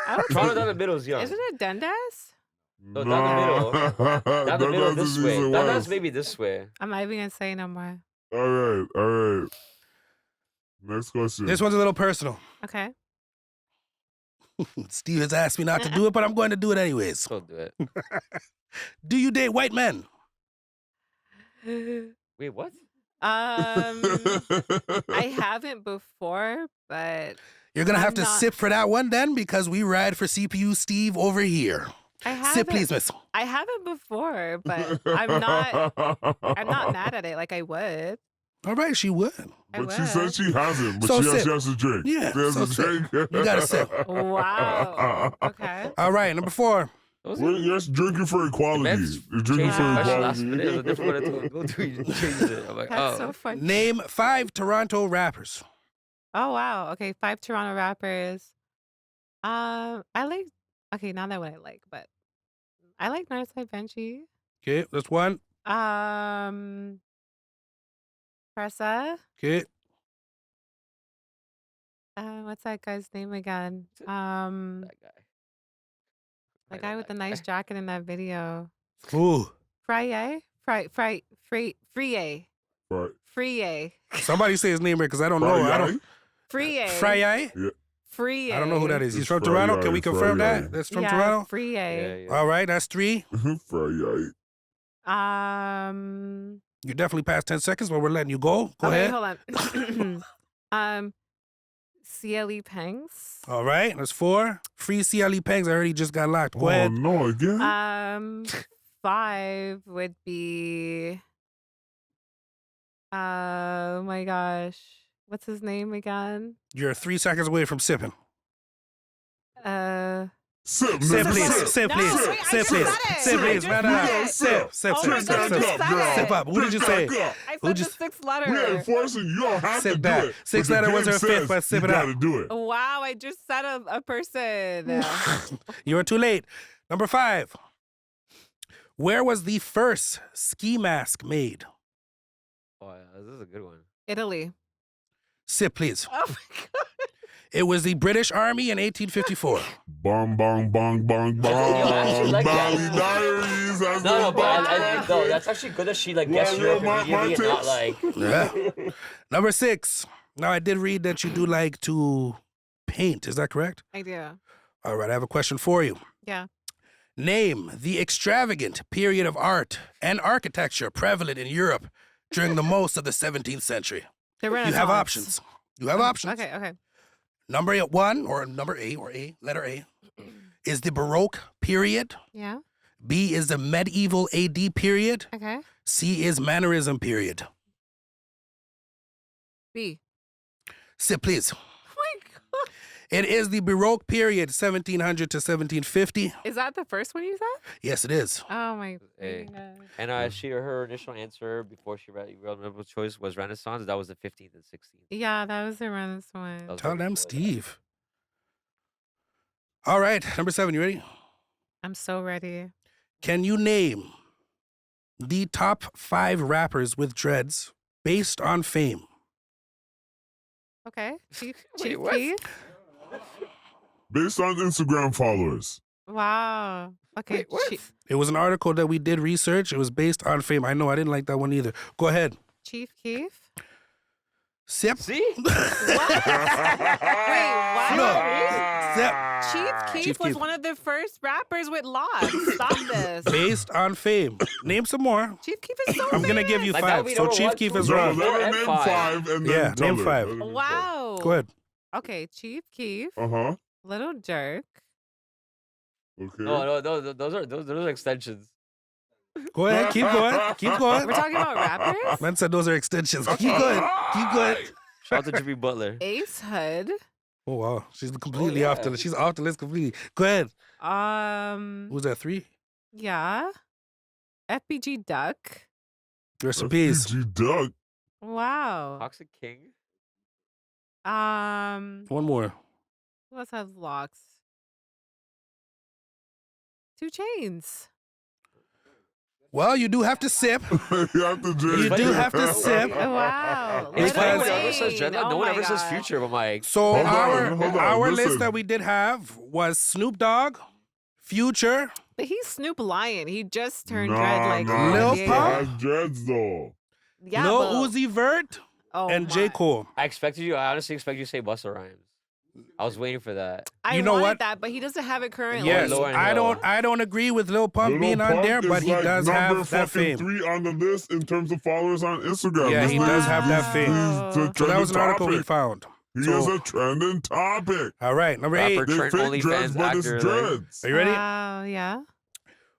I would Toronto say- down the middle is Young. Isn't it Dundas? No, down the middle. Down the middle this way. That's maybe this way. I'm not even gonna say no more. All right. Next question. This one's a little personal. Okay. Steve has asked me not to do it, but I'm going to do it anyways. So do it. Do you date white men? Wait, what? I haven't before, but You're going to have I'm to not- sip for that one then because we ride for CPU Steve over here. I haven't. Sip, please, miss. I haven't before, but I'm not mad at it. Like I would. All right, she would. I But she would. said she hasn't. But So she sip. has to drink. Yeah, She has so to sip. drink. You gotta sip. Wow. Okay. All right, number 4. You're drinking for equality. Mets You're drinking changed for the question last equality. minute. It was a different one to go to. You changed it. I'm like, That's oh. so funny. Name 5 Toronto rappers. Oh wow. Okay, 5 Toronto rappers. I like. Okay, not that what I like, but I like Northside Benchy. Okay, that's 1. Pressa. Okay, What's that guy's name again? That guy. The I guy know with the that nice guy. jacket in that video. ooh. Frye? Frye. Right. Frye. Somebody say his name right because I don't know. I don't. Frye. Frye? Frye. I don't know who that is. He's It's from Frye, Toronto. Can we confirm Frye. that? That's from Yeah, Toronto? Frye. Yeah, yeah. All right, that's 3. Fry. You definitely passed 10 seconds, but we're letting you go. Go okay, ahead. hold on. CLE Pangs. All right, that's 4. Free CLE Pegs. I heard he just got locked. Go Oh, ahead. no, again? 5 would be oh my gosh. What's his name again? You're 3 seconds away from sipping. Sip, Sip, nigga, please. Sip, No, please. wait, I Sip, just please. said it. Sip, I please. just No, no, We no. don't Sip, sip, Oh my sip, God, sip, I just sip. said it. Sip up. What did you say? I said Who'd the you- 6th We letter. enforcing you don't have Sip to that. do it. 6th but the letter was game her 5th, says but sip you it up. gotta do it. Wow, I just said a person. You were too late. Number 5. Where was the first ski mask made? Oh, yeah, this is a good one. Italy. Sip, please. Oh my god. It was the British Army in 1854. Bong, bong, bong, bong, Yo, I actually bong. like that. Bali Diaries. That's No, the no, but podcast. no, that's actually good that she like guessed Yeah, Europe my immediately and not tips. like. Yeah. Number 6. Now, I did read that you do like to paint. Is that correct? I do. All right, I have a question for you. Yeah. Name the extravagant period of art and architecture prevalent in Europe during the most of the 17th century. The You Renaissance. have options. You have options. Okay. Number 1 or number A or A, letter A, is the Baroque period. Yeah. B is the medieval AD period. Okay. C is Mannerism period. B. Sit, please. Oh my god. It is the Baroque period, 1700 to 1750. Is that the first one you said? Yes, it is. Oh my Hey. goodness. And her initial answer before she read multiple choice was Renaissance. That was the 15th and 16th. Yeah, that was the Renaissance one. That was Tell right them, before that. Steve. All right, number 7, you ready? I'm so ready. Can you name the top 5 rappers with dreads based on fame? Okay. Chief Wait, what? Keef? Based on Instagram followers. Wow. Okay. Wait, what? It was an article that we did research. It was based on fame. I know, I didn't like that one either. Go ahead. Chief Keef? Sip. See? Wait, what? No. Sip. Chief Keef Chief was Keef. one of the first rappers with locks. Stop this. Based on fame. Name some more. Chief Keef is so I'm going to give you Like that, 5. we So know Chief what Keef to is do. No, wrong. let her And name five. 5 and Yeah, then tell name her. 5. Let her name Wow. Go ahead. Okay, Chief Keef, 5. Uh-huh. Little Jerk. Okay. No, those are extensions. Go ahead. Keep going. Keep going. We're talking about rappers? Man said those are extensions. Keep going. Keep going. Shout out to Jimmy Butler. Ace Hood. Oh, wow. She's completely off the yeah. list. She's off the list completely. Go ahead. Who's that? 3? Yeah. FBG Duck. Rest in peace. FPG Duck. Wow. Toxic King. One more. Who else has locks? 2 Chains. Well, you do have to sip. You have to drink. You do have to sip. Wow. It's Because- funny when everyone says Wayne. dreadlock, no Oh one my ever says God. future, but like, So Hold on, our list listen. that we did have was Snoop Dogg, Future, But he's Snoop Lion. He just turned Nah, dread like nah, Lil he Pump? has dreads though. Yeah, Lil but- Uzi Vert, oh and J. my. Cole. I honestly expected you to say Busta Rhymes. I was waiting for that. I You know wanted what? that, but he doesn't have it currently. Yes, Lauryn I Hill. don't agree with Lil Pump Lil being on Pump there, is but he like does number have that fucking fame. 3 on the list in terms of followers on Instagram. Yeah, he does have that fame. Wow. So that was an article we topic. found. He So- is a trending topic. All right, number 8. Rapper They Trent fake dreads, OnlyFans but it's actor. dreads. Are you ready? Wow, yeah.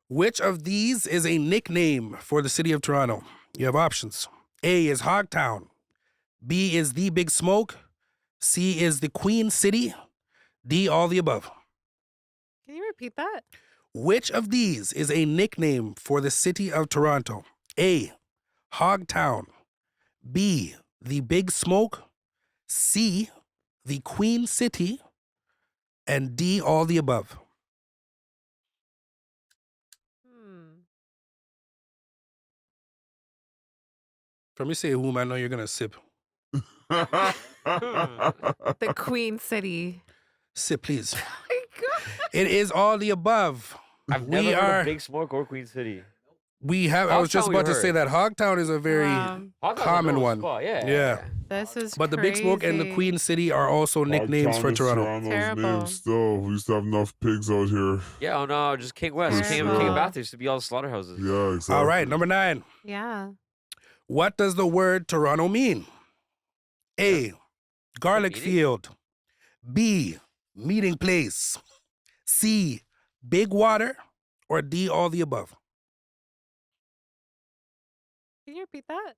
Which of these is a nickname for the city of Toronto? You have options. A is Hogtown. B is the Big Smoke. C is the Queen City. D, all the above. Can you repeat that? Which of these is a nickname for the city of Toronto? A, Hogtown. B, the Big Smoke. C, the Queen City. And D, all the above. From you say whom I know you're gonna sip. The Queen City. Sip, please. Oh my God. It is all the above. I've We never heard are- of Big Smoke or Queen City. We have. I was just Hogtown we about to say heard. that Hogtown is a very Hogtown's a common known one. spot, yeah. Yeah. This is But the Big Smoke and the crazy. Queen City are also nicknames for Hogtown is Toronto. Toronto's Terrible. name still. We used to have enough pigs out here. Yeah, oh no, just King West. King Terrible. of Bathurst used to be all slaughterhouses. Yeah, exactly. All right, number 9. Yeah. What does the word Toronto mean? A, garlic meaning? field. B, meeting place. C, big water. Or D, all the above. Can you repeat that?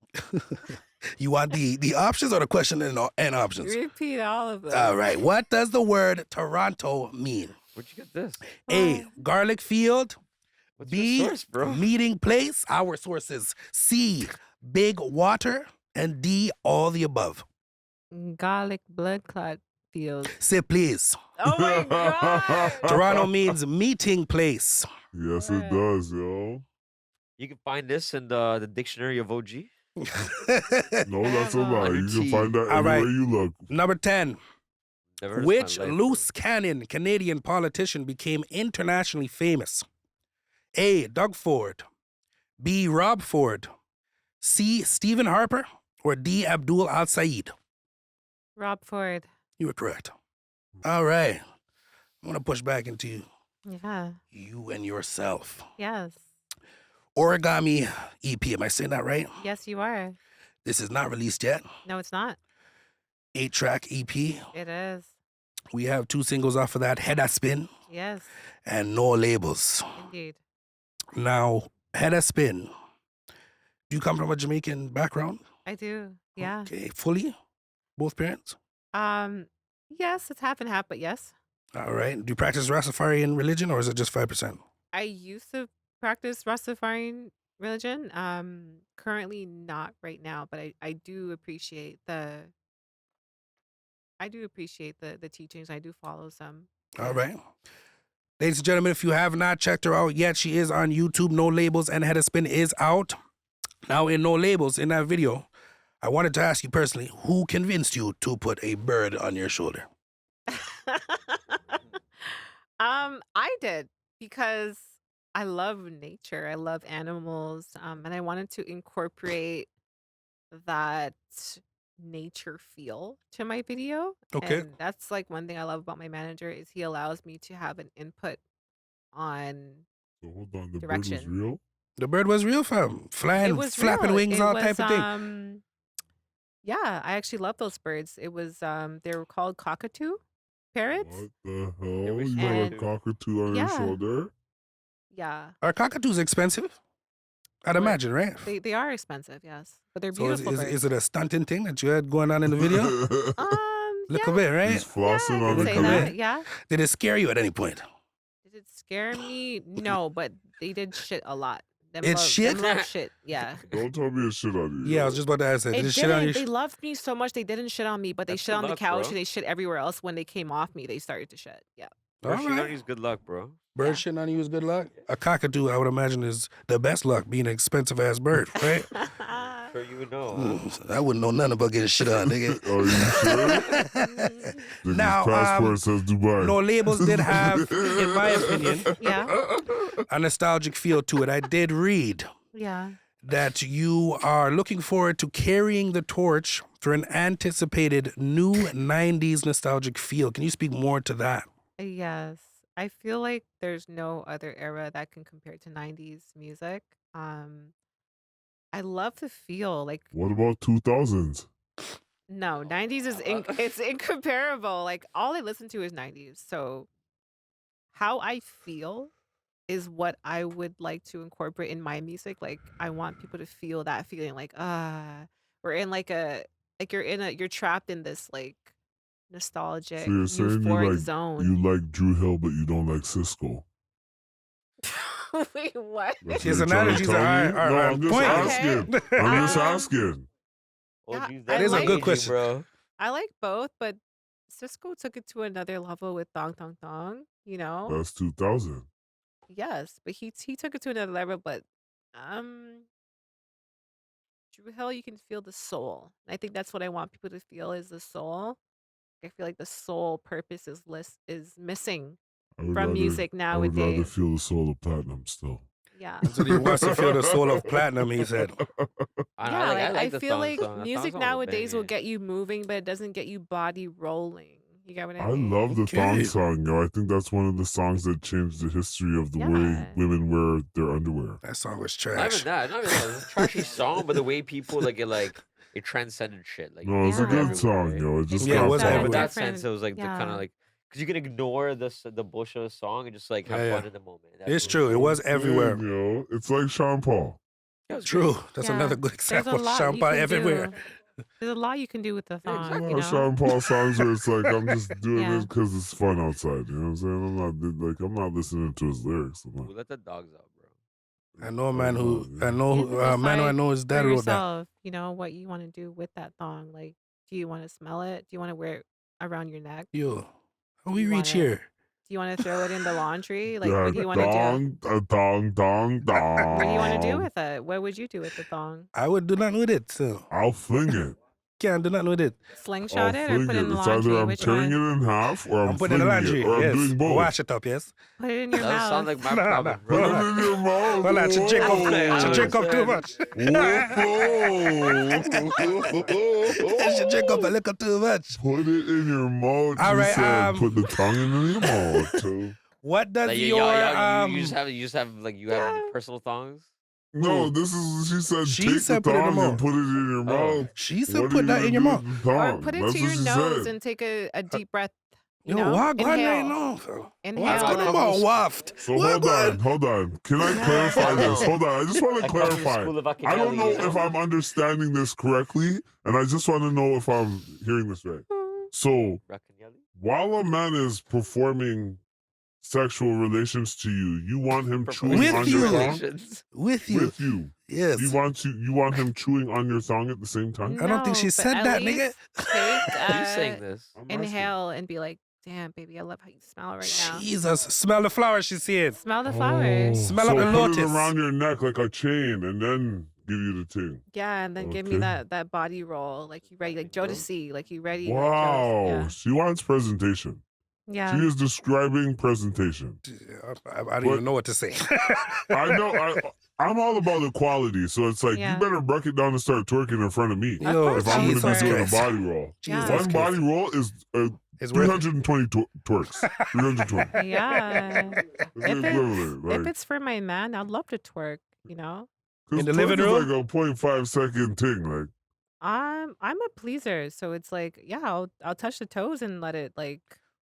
You want the options or the question and options? Repeat all of them. All right. What does the word Toronto mean? Where'd you get this? A, garlic field. What's B, your source, bro? meeting place. Our sources. C, big water. And D, all the above. Garlic blood clot field. Say please. Oh my God. Toronto means meeting place. Yes, it does, yo. You can find this in the dictionary of OG. No, that's a lie. You can Tea. find that All right. anywhere you look. Number 10. Never heard this in Which my life, loose cannon Canadian politician became internationally famous? A, Doug Ford. B, Rob Ford. C, Stephen Harper. Or D, Abdul Al Said. Rob Ford. You were correct. All right. I'm going to push back into Yeah. you and yourself. Yes. Origami EP. Am I saying that right? Yes, you are. This is not released yet. No, it's not. 8-track EP. It is. We have 2 singles off of that, Head a Spin Yes, and No Labels. indeed. Now, Head a Spin. Do you come from a Jamaican background? I do. Yeah. Okay, fully? Both parents? Yes, it's half and half, but yes. All right. Do you practice Rastafarian religion or is it just 5%? I used to practice Rastafarian religion. Currently not right now, but I do appreciate the teachings. I do follow some. All right. Ladies and gentlemen, if you have not checked her out yet, she is on YouTube. No Labels and Head a Spin is out. Now, in No Labels, in that video, I wanted to ask you personally, who convinced you to put a bird on your shoulder? I did. because I love nature. I love animals, and I wanted to incorporate that nature feel to my video. Okay. And that's like one thing I love about my manager is he allows me to have an input on So hold on, the bird was direction. real? The bird was real, fam. It Flying, was flapping real. wings, It all was type of thing. yeah, I actually love those birds. It was they were called cockatoo parrots. What the hell? was You got a And cockatoo on your yeah, shoulder? yeah. Are cockatoos expensive? I'd What imagine, right? they are expensive, yes. But they're So beautiful is birds. it a stunting thing that you had going on in the video? Little Yeah. bit, right? He's flossing I on could the say Little that. bit. grid. Yeah. Did it scare you at any point? Did it scare me? No, but they did shit a lot. It shit? Them love shit. Yeah. Don't tell me a shit on you. Yeah, I yo. was just about to ask that. Did it It shit on didn't. you? They loved me so much they didn't shit on me, but they That's shit good on the luck, couch bro. and they shit everywhere else. When they came off me, they started to shit. Yeah. Bird All shit on right. you is good luck, bro. Bird Yeah. shitting on you is good luck. A cockatoo, I would imagine, is the best luck, being an expensive ass bird, right? Sure you would know. I wouldn't know nothing about getting shit on, nigga. Are you sure? Nigga's Now, passport says Dubai. No Labels did have, in my opinion, Yeah. a nostalgic feel to it. I did read Yeah. that you are looking forward to carrying the torch for an anticipated new 90s nostalgic feel. Can you speak more to that? Yes. I feel like there's no other era that can compare to 90s music. I love the feel. Like What about 2000s? no, 90s is it's incomparable. Like all I listen to is 90s. So how I feel is what I would like to incorporate in my music. Like I want people to feel that feeling like we're in like a like you're trapped in this like So nostalgic you're saying euphoric zone. you like Drew Hill, but you don't like Cisco. Wait, what? That's His what you're trying to analogies tell are- me? are No, on I'm just point. asking. Okay. I'm just Um, asking. Oh, Yeah, geez, I that is a good aging, question. bro. I like both, but Cisco took it to another level with Dong Dong Dong, you know? That's 2000. Yes, but he took it to another level, but um Drew Hill, you can feel the soul. I think that's what I want people to feel is the soul. I feel like the soul purpose is missing from music I would rather nowadays. feel the soul of platinum still. Yeah. So he wants to feel the soul of platinum, he said. Yeah, like I the feel thong like song. That music thong song was nowadays will banging. get you moving, but it doesn't get you body rolling. You get what I I mean? love the Okay. thong song, yo. I think that's one of the songs that changed the history of the way Yeah. women wear their underwear. That song was Not trash. even that. Not even that. It's a trashy song, but the way people it transcended shit. Like No, it's a Yeah. good everywhere, song, right? yo. It just Yeah, it got was But everywhere. that different. sense, it was like the kind Yeah. of like because you can ignore the bullshit of the song and just like have Yeah, fun yeah. in the moment. It's true. It was everywhere. Yo. It's like Sean Paul. True. That's Yeah. another good There's example. a lot Sean you Paul can everywhere. do. There's a lot you can do with the thong, exactly. you know? Sean Paul songs where it's like I'm just doing Yeah. this because it's fun outside. You know what I'm saying? I'm not listening to his lyrics. I'm We not, let the dogs out, bro. I know a man who yeah. I know You have to a man who I decide know his for dad wrote that. yourself, you know, what you want to do with that thong. Like, do you want to smell it? Do you want to wear it around your neck? Yo, how Do we you reach wanna- here? Do you want to throw it in the laundry? Like, Yeah, what do you want to do? dong, dong, dong. What do you want to do with it? What would you do with the thong? I would do nothing with it. So I'll fling it. can't do nothing with it. Slingshot I'll it or fling put it in the It's either laundry? I'm Which tearing one? it in half or I'm I'm putting it in the flinging laundry. it. Or I'm Yes. doing both. Wash it up, yes. Put it in your That doesn't mouth. sound like my Nah, problem, nah. Put bro. it in your mouth. Well, that should drink up. Whoa. Should drink up too much. That should drink up a little too much. Put it in your mouth. All You right, said put the tongue in your mouth too. What does Like, your you just have you have personal thongs. No, this is she said. She Take said the put it in tongue her and mouth. put it in your Oh. mouth. She said What are put you that gonna in your do mouth. with the Or tongue? put it That's to what your she nose said. and take a deep breath. You Yo, know? walk on right Inhale. now. fam. What's Inhale. going on, waft? So What, what? hold on. Can I clarify this? Hold on. I just want to I come from the clarify. school of I don't know Machiavelli, if I'm understanding this correctly, and I just want to know if I'm hearing this right. So Racanelli? while a man is performing sexual relations to you, you want him chewing With on you. your tongue? Relations. With you. With you. Yes. You want him chewing on your tongue at the same time? I don't think she No, but said at that, nigga. least Take, Who's saying this? I'm asking. inhale and be like, damn, baby, I love how you smell right now. Jesus. Smell the flowers, she's saying. Smell the flowers. Smell so up the put lotus. it around your neck like a chain, and then give you the thing. Yeah, and then give me Okay. that body roll. Like you ready, like Jodeci, like you ready. Wow, Like she wants presentation. Yeah. She is describing presentation. I don't even know what to say. I know. I'm all about equality, so it's like you Yeah. better buck it down and start twerking in front of me. Of course, If I'm going to be Jesus doing a Christ. body roll. Yeah. One body roll is It's worth it. 320 twerks. 320. Yeah. It's If the it's equivalent. if Like, it's for my man, I'd love to twerk, you know? because In the twerk living is room? like a 0.5 second thing. Like, I'm a pleaser, so it's like, yeah, I'll touch the toes and let it like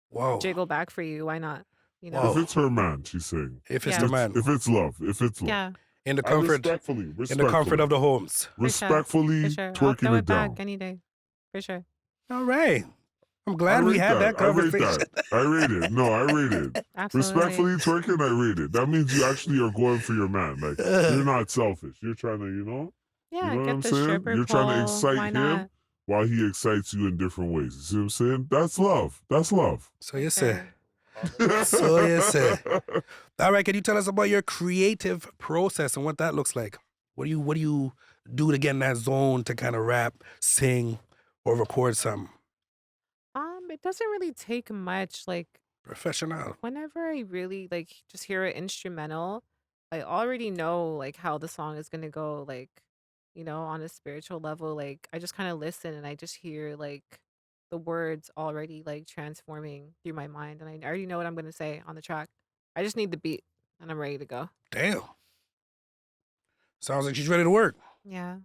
Whoa. jiggle back for you. Why not? You Whoa. know? if it's her man, she's saying. If it's Yeah. the man. If it's love. If it's love. Yeah, In the I comfort, respectfully. in the comfort of the homes. for sure. For Respectfully sure. I'll twerking throw it it back down. any day. For sure. All right. I'm I glad we rate had that I rate conversation. that. I rate it. No, I rate it. Absolutely. Respectfully twerking, I rate it. That means you actually are going for your man. Like, you're not selfish. You're trying to, you know Yeah, what get I'm the saying? stripper You're trying to pole. excite Why him not? while he excites you in different ways. You see what I'm saying? That's love. That's love. So you say. Sure. So you say. All right, can you tell us about your creative process and what that looks like? What do you do to get in that zone to kind of rap, sing, or record something? It doesn't really take much. Like Professional. whenever I really like just hear an instrumental, I already know like how the song is gonna go, like, on a spiritual level. Like I just kind of listen and I just hear like the words already like transforming through my mind and I already know what I'm gonna say on the track. I just need the beat and I'm ready to go. Damn. Sounds like she's ready to work. Yeah.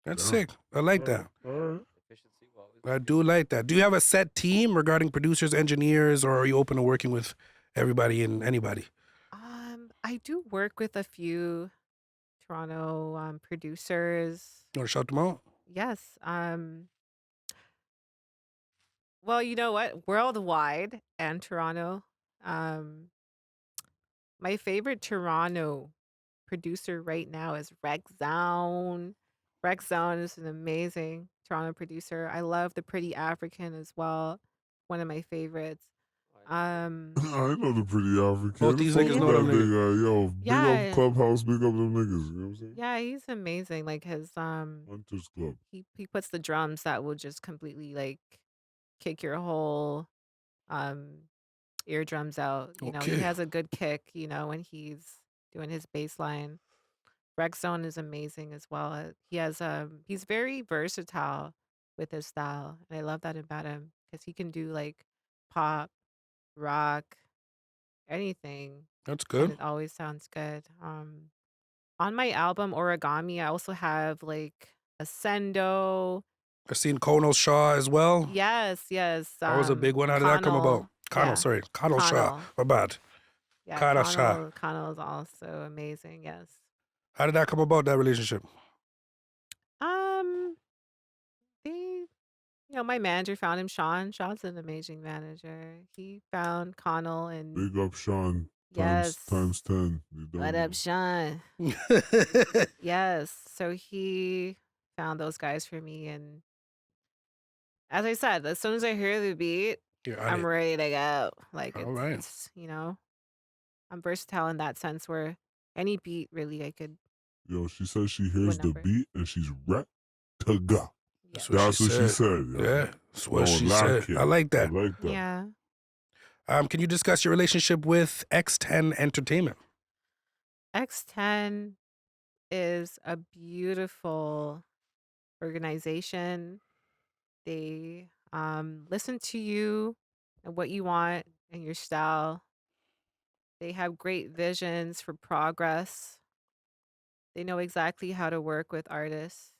That's Yeah. sick. I like that. All right. Efficiency will always I be do like that. Do you have a set team regarding producers, engineers, or are you open to working with everybody and anybody? I do work with a few Toronto producers. You want to shout them out? Yes. Well, you know what? Worldwide and Toronto. Um, my favorite Toronto producer right now is Rexzone. Rexzone is an amazing Toronto producer. I love the Pretty African as well. One of my favorites. Um, I know the Pretty African. Both these Fuck niggas with know them that niggas. nigga. Yo, big yeah, up Clubhouse, big up them niggas. You know what I'm saying? yeah, he's amazing. Like his Hunters Club. he puts the drums that will just completely like kick your whole um eardrums out. He Okay. has a good kick, when he's doing his bass line. Rexzone is amazing as well. He's very versatile with his style. And I love that about him because he can do like pop, rock, anything, That's and good. it always sounds good. On my album Origami, I also have like Ascendo. I've seen Kono Shaw as well. Yes, That was a big one. How did that come about? Connell, Yeah, sorry. Connell Shaw. Connell. My bad. Yeah, Connell Shaw. Connell is also amazing. Yes. How did that come about, that relationship? Um, they, my manager found him. Sean's an amazing manager. He found Connell and Big up Sean. yes. Times 10. You don't What know. up, Sean? Yes. So he found those guys for me, and as I said, as soon as I hear the beat, You're on I'm it. ready to go. Like All right. it's I'm versatile in that sense where any beat really I could Yo, she says she hears the number. beat and she's ready to go. Yes. That's what she said. Yo. Yeah, that's what No, she like said. it. I like that. I like that. Yeah. Can you discuss your relationship with X10 Entertainment? X10 is a beautiful organization. They listen to you and what you want and your style. They have great visions for progress. They know exactly how to work with artists.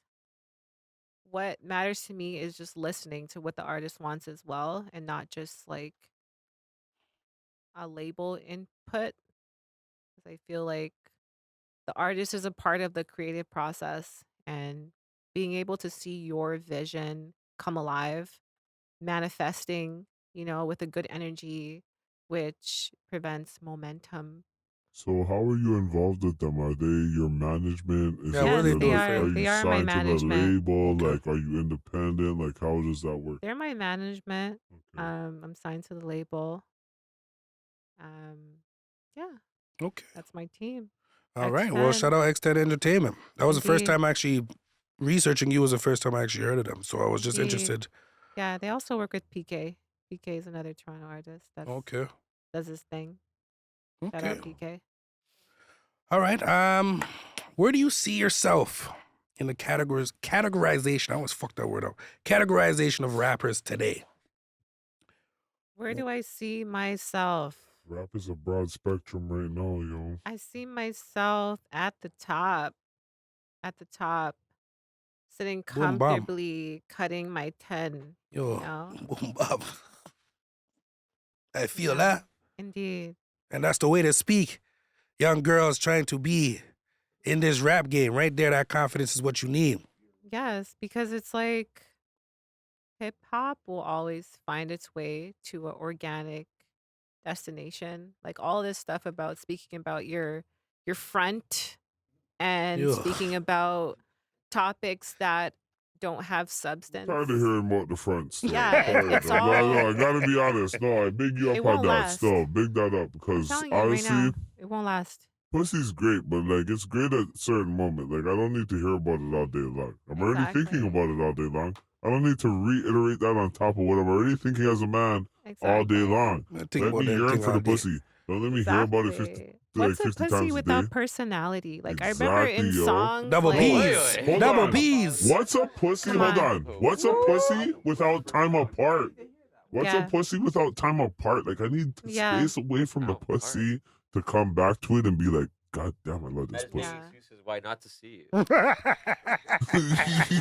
What matters to me is just listening to what the artist wants as well and not just like a label input. 'Cause I feel like the artist is a part of the creative process and being able to see your vision come alive, manifesting, with a good energy, which prevents momentum. So how are you involved with them? Are they your management? Is Yeah, what do Yes, they it do they for are. you? are you They are my signed to the management. label? Okay. Like, are you independent? Like, how does that work? They're my management. Okay. I'm signed to the label. Yeah, Okay. that's my team. All right. Well, X10. shout out X10 Entertainment. That was the first Indeed. time actually researching you was the first time I actually heard of them. So I was just Indeed. interested. Yeah, they also work with PK. PK is another Toronto artist that Okay. does his thing. Shout Okay. out PK. All right. Where do you see yourself in the categorization? I almost fucked that word up. Categorization of rappers today. Where do I see myself? Rap is a broad spectrum right now, yo. I see myself at the top. At the top. Sitting Boom bam. comfortably, cutting my 10, Yo, you know? boom bam. I feel Yeah, that. indeed. And that's the way to speak. Young girls trying to be in this rap game. Right there, that confidence is what you need. Yes, because it's like hip hop will always find its way to an organic destination. Like all this stuff about speaking about your front and Yo. speaking about topics that don't have Tired substance. of hearing about the front still. Yeah, it's No, all- I gotta be honest. No, I big you It up on won't that last. still. Big that up I'm because telling you right honestly, now, it won't last. pussy's great, but like it's great at a certain moment. Like I don't need to hear about it all day long. I'm already thinking Exactly. about it all day long. I don't need to reiterate that on top of what I'm already thinking as a man all day Exactly. long. I think Let about me that yearn thing for all the day. pussy. Don't let me hear about it 50, Exactly. like What's a 50 pussy times a without day. personality? Like I remember in Exactly, yo. songs Double like P's. Hold Double on. P's. What's a pussy? Come Hold on. on. What's a pussy without time apart? What's Yeah. a pussy without time apart? Like I need Yeah. space away from the Time apart. pussy to come back to it and be like, God damn, I love this That is pussy. making Yeah. excuses why not to see you.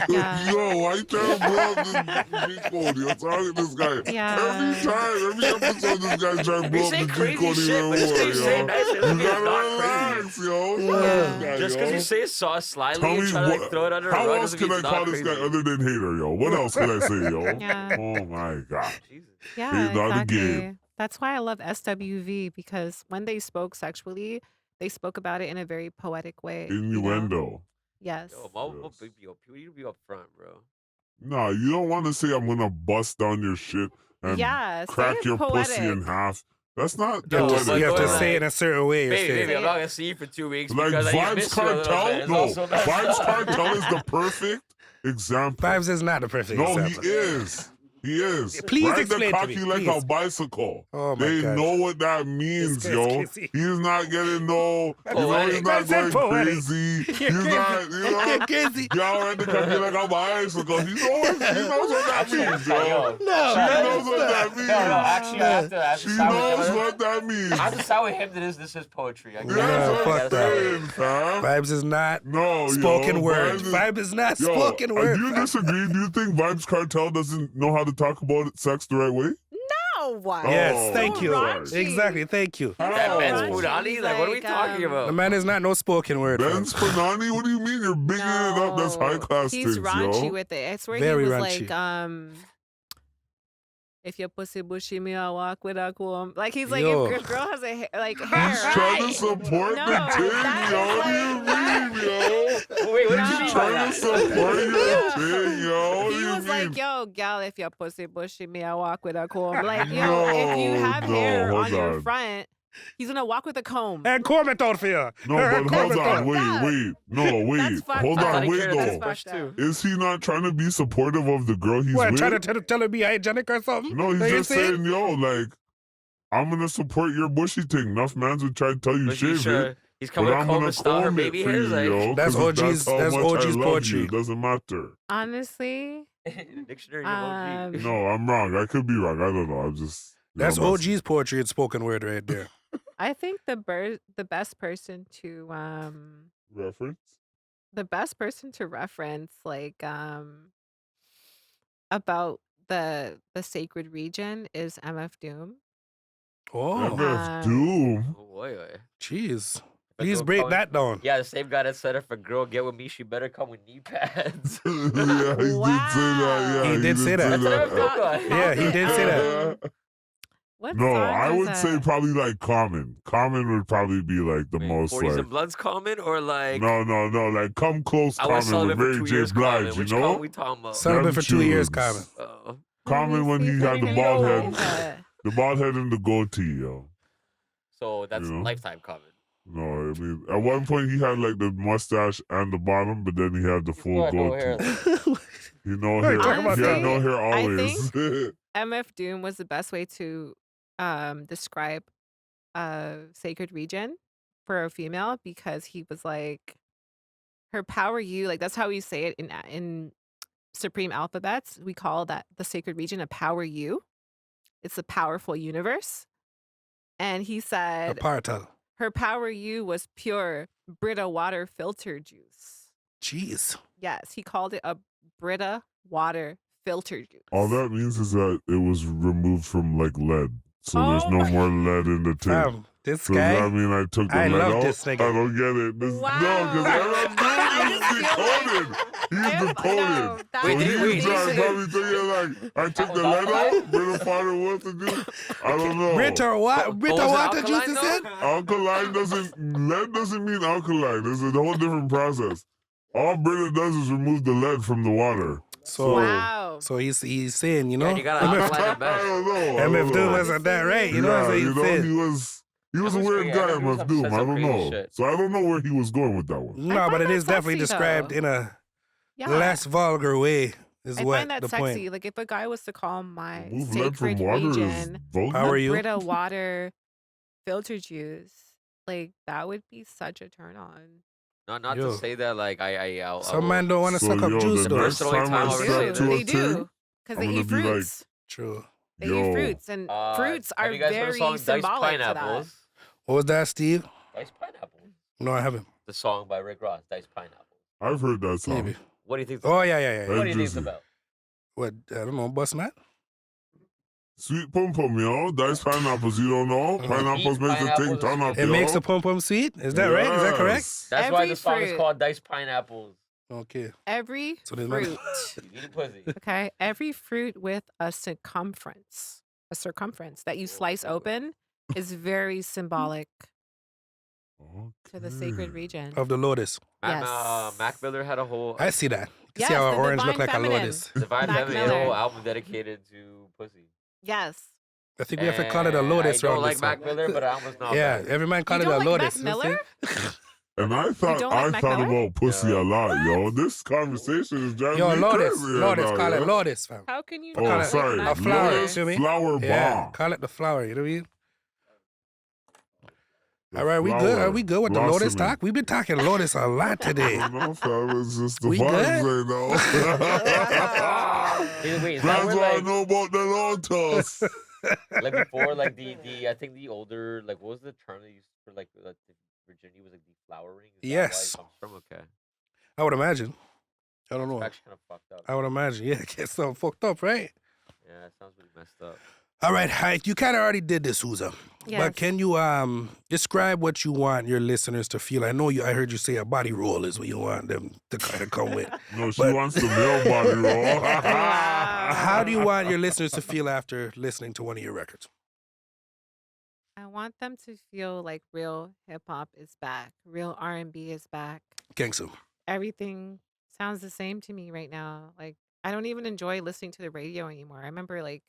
Yeah. Yo, why you trying to blow up this G code? Yo, talking to this guy. Yeah. Every episode, this guy's trying to blow up say the G crazy code shit, even but just 'cause more, you say yo. nice shit You doesn't mean it's gotta not crazy. relax, yo. Yeah. Just because you say it so slyly Tell and me try to like throw it under the how rug else doesn't can mean I it's call not this crazy. guy other than hater, yo? What else can I say, yo? Yeah. Oh my God. Jesus. Yeah, Hating on the exactly. game. That's why I love SWV because when they spoke sexually, they spoke about it in a very poetic way. You know? Innuendo. Yes. Yo, Yes. big yo, you be up front, bro. Nah, you don't want to say I'm gonna bust down your shit and Yeah, say crack it your pussy in poetic. half. That's not You have to, poetic, you have to fam. say it in a certain way. You're Baby, saying. baby, I'm Say not it. gonna see you for 2 weeks Like because I Vibes miss you a little Cartel? bit. It's No, also messed Vibes up. Cartel is the perfect example. Vibes is not the perfect No, example. he is. He is. Please Ride explain the to me, cocky like please. a bicycle. Oh my They God. know what that means, This yo. guy's crazy. He's not getting no, you know, he's Poetic. not I said going poetic. crazy. You're He's crazy. not, you know. You're crazy. Y'all ride the cocky like a bicycle. He knows what that means, yo. No, She knows what that No, actually, I have to She side with knows him. what that means. I have to side with him that this is poetry. I That's Yeah, what fuck I'm that. saying, fam. Vibes is not No, spoken yo, word. Vibes is- Vibes is not Yo, spoken word. do you disagree? Do you think Vibes Cartel doesn't know how to talk about sex the right way? No, why? Yes, Oh, thank so you. raunchy. Exactly, thank you. That How? Ben's Raunchy. Punani? Like, what are we Like, talking about? The man is not no spoken word. Ben fam. Spanani? What do you mean you're bigging it up? That's high class He's things, raunchy yo. with it. I swear Very he was raunchy. like, if your pussy bushy me, I walk with a comb. Like he's like, Yo. if a girl has a like hair, He's trying to support No, the team, that yo. is What do you mean, yo? Wait, what did No. you mean by Trying to that? support your team, yo. What do he you was mean? like, yo, gal, if your pussy bushy me, I walk with a comb. Like, yo, No, if you have no, hair hold on your on. front, he's gonna walk with a comb. And comment out for you. No, but hold Comment on, out. wait. No, wait. That's fucked Hold up. on, wait That's though. fucked Push up. too. Is he not trying to be supportive of the girl he's What, with? trying to tell her be hygienic or something? No, he's That you just saying? saying, yo, like, I'm gonna support your bushy thing. Enough mans would try to tell you Was he shave sure it, he's but coming to I'm comb gonna and style her comb it baby for hairs? you, Like, yo. That's 'cause OG's how that's much I OG's love poetry. you. It doesn't matter. Honestly, dictionary emoji. No, I'm wrong. I could be wrong. I don't know. I'm just. That's I'm not- OG's poetry and spoken word right there. I think the best person to Reference? reference like about the sacred region is MF Doom. Oh, MF Doom. Oh, boy, boy. jeez. If a Please girl break coming- that down. Yeah, the same guy that said if a girl get with me, she better come with knee pads. Yeah, he did say that. Yeah, He did say that. That's what I'm talking about. Yeah, he did say that. What No, song I is would say that? probably like Common. Common would probably be like the Wait, most 40s like. and Bloods common or like No, like Come Close I was Common with celibate for Mary 2 J. years common. Blige, you Which know? common we talking about? Celibate for 2 years, Tunes. Common. Common when he had the Let me bald see. head. The bald head and the goatee, yo. So that's You know? lifetime common. No, I mean, at one point he had like the mustache and the bottom, but then he had the full got no hair, goatee. He no What are hair. you talking about He had now? no hair I always. MF Doom was the best way to describe a sacred region for a female because he was like her power you, like that's how we say it in Supreme Alphabets. We call that the sacred region a power you. It's a powerful universe. And he A said partal. her power you was pure Brita water filter juice. Jeez. Yes, he called it a Brita water filter juice. All that means is that it was removed from like lead, so there's Oh no my- more lead in the tin. Fam, this So does guy. that mean I took the I lead love out? this nigga. I don't get it. No, because he's decoded. So Wait, he's wait. probably thinking like, I took the lead out, Brita water what to do? I don't know. Brita what? Brita was it water juice alkaline, is though? it? Alkaline lead doesn't mean alkaline. There's a whole different process. All Brita does is remove the lead from the water. So, Wow. so he's saying, you know, Yeah, you gotta alkaline it I best. don't know. MF Doom wasn't that right, you know? Yeah, So you he's know, saying. he was a was weird crazy. guy, MF Doom MF Doom. said I some don't crazy know. shit. So I don't know where he was going with that one. No, find but it that is definitely sexy, described though. in a Yeah. less vulgar way. Is I what find that the sexy. point. Like if a guy was to call my Move lead from sacred water is region vulgar. How are you? Brita water filter juice, like that would be such a turn on. Not Yo. to say that like I Some man don't want to So, suck up yo, juice the though. next Personally, time I Tom, I would say step to They a do. thing, Because I'm they gonna eat be like, fruits. True. They yo, eat fruits, and fruits are have you guys heard very the song Diced symbolic to that. Pineapples? What was that, Steve? Diced Pineapples. No, I haven't. The song by Rick Ross, Diced Pineapples. I've heard that song. Maybe. What do you think? Oh yeah. What do you think it's Interesting. about? What? I don't know. Bus man. Sweet pum pum, yo. Diced pineapples, you don't know? Pineapples makes the thing Pineapples turn up, It yo. makes the pom pom sweet. Is that right? Is that correct? Yes. That's why Every the song is fruit. called Diced Pineapples. Okay. Every So there's not- fruit, You eating pussy. okay, every fruit with a circumference that you slice open is very symbolic to the sacred Okay. region. Of the lotus. Yes. Mac Miller had a whole I see that. You Yes, see how the our orange Divine look like Feminine. a lotus. Divine Mac Feminine, he had a whole Miller. album dedicated to pussy. Yes. I think we have to call it a lotus I don't around like this Mac one. Miller, but I almost know. Yeah, about it. every man call You it a don't like lotus. Mac Miller? And I thought don't like Mac Miller? about pussy Yeah. a lot, yo. This conversation is driving Yo, me lotus. crazy right Lotus. now, Call yo. it lotus, fam. How can you Oh, not Call it like sorry. Mac a flower, Miller? you feel me? Flower Yeah, bomb. call it the flower. You know what I mean? The All right, we good? flower Are we good with the lotus blossoming. talk? We've been talking lotus a lot today. I don't know, fam. It's just the We vibes good? right now. Wait, is that That's where what I like, know about the lotus. like before, like the I think the older, like what was the term they used for like the virginity was like deflowering? Is that why it Yes. comes from? Okay. I would imagine. I don't It's know. actually kind of fucked up. I would imagine. Yeah, get something fucked up, right? Yeah, it sounds really messed up. All right, you kind of already did this, UZA. Yes. But can you describe what you want your listeners to feel? I know I heard you say a body roll is what you want them to kind of come with. No, she But- wants the male body roll. How do you want your listeners to feel after listening to one of your records? I want them to feel like real hip hop is back, real R&B is back. Gangsta. Everything sounds the same to me right now. Like I don't even enjoy listening to the radio anymore. I remember like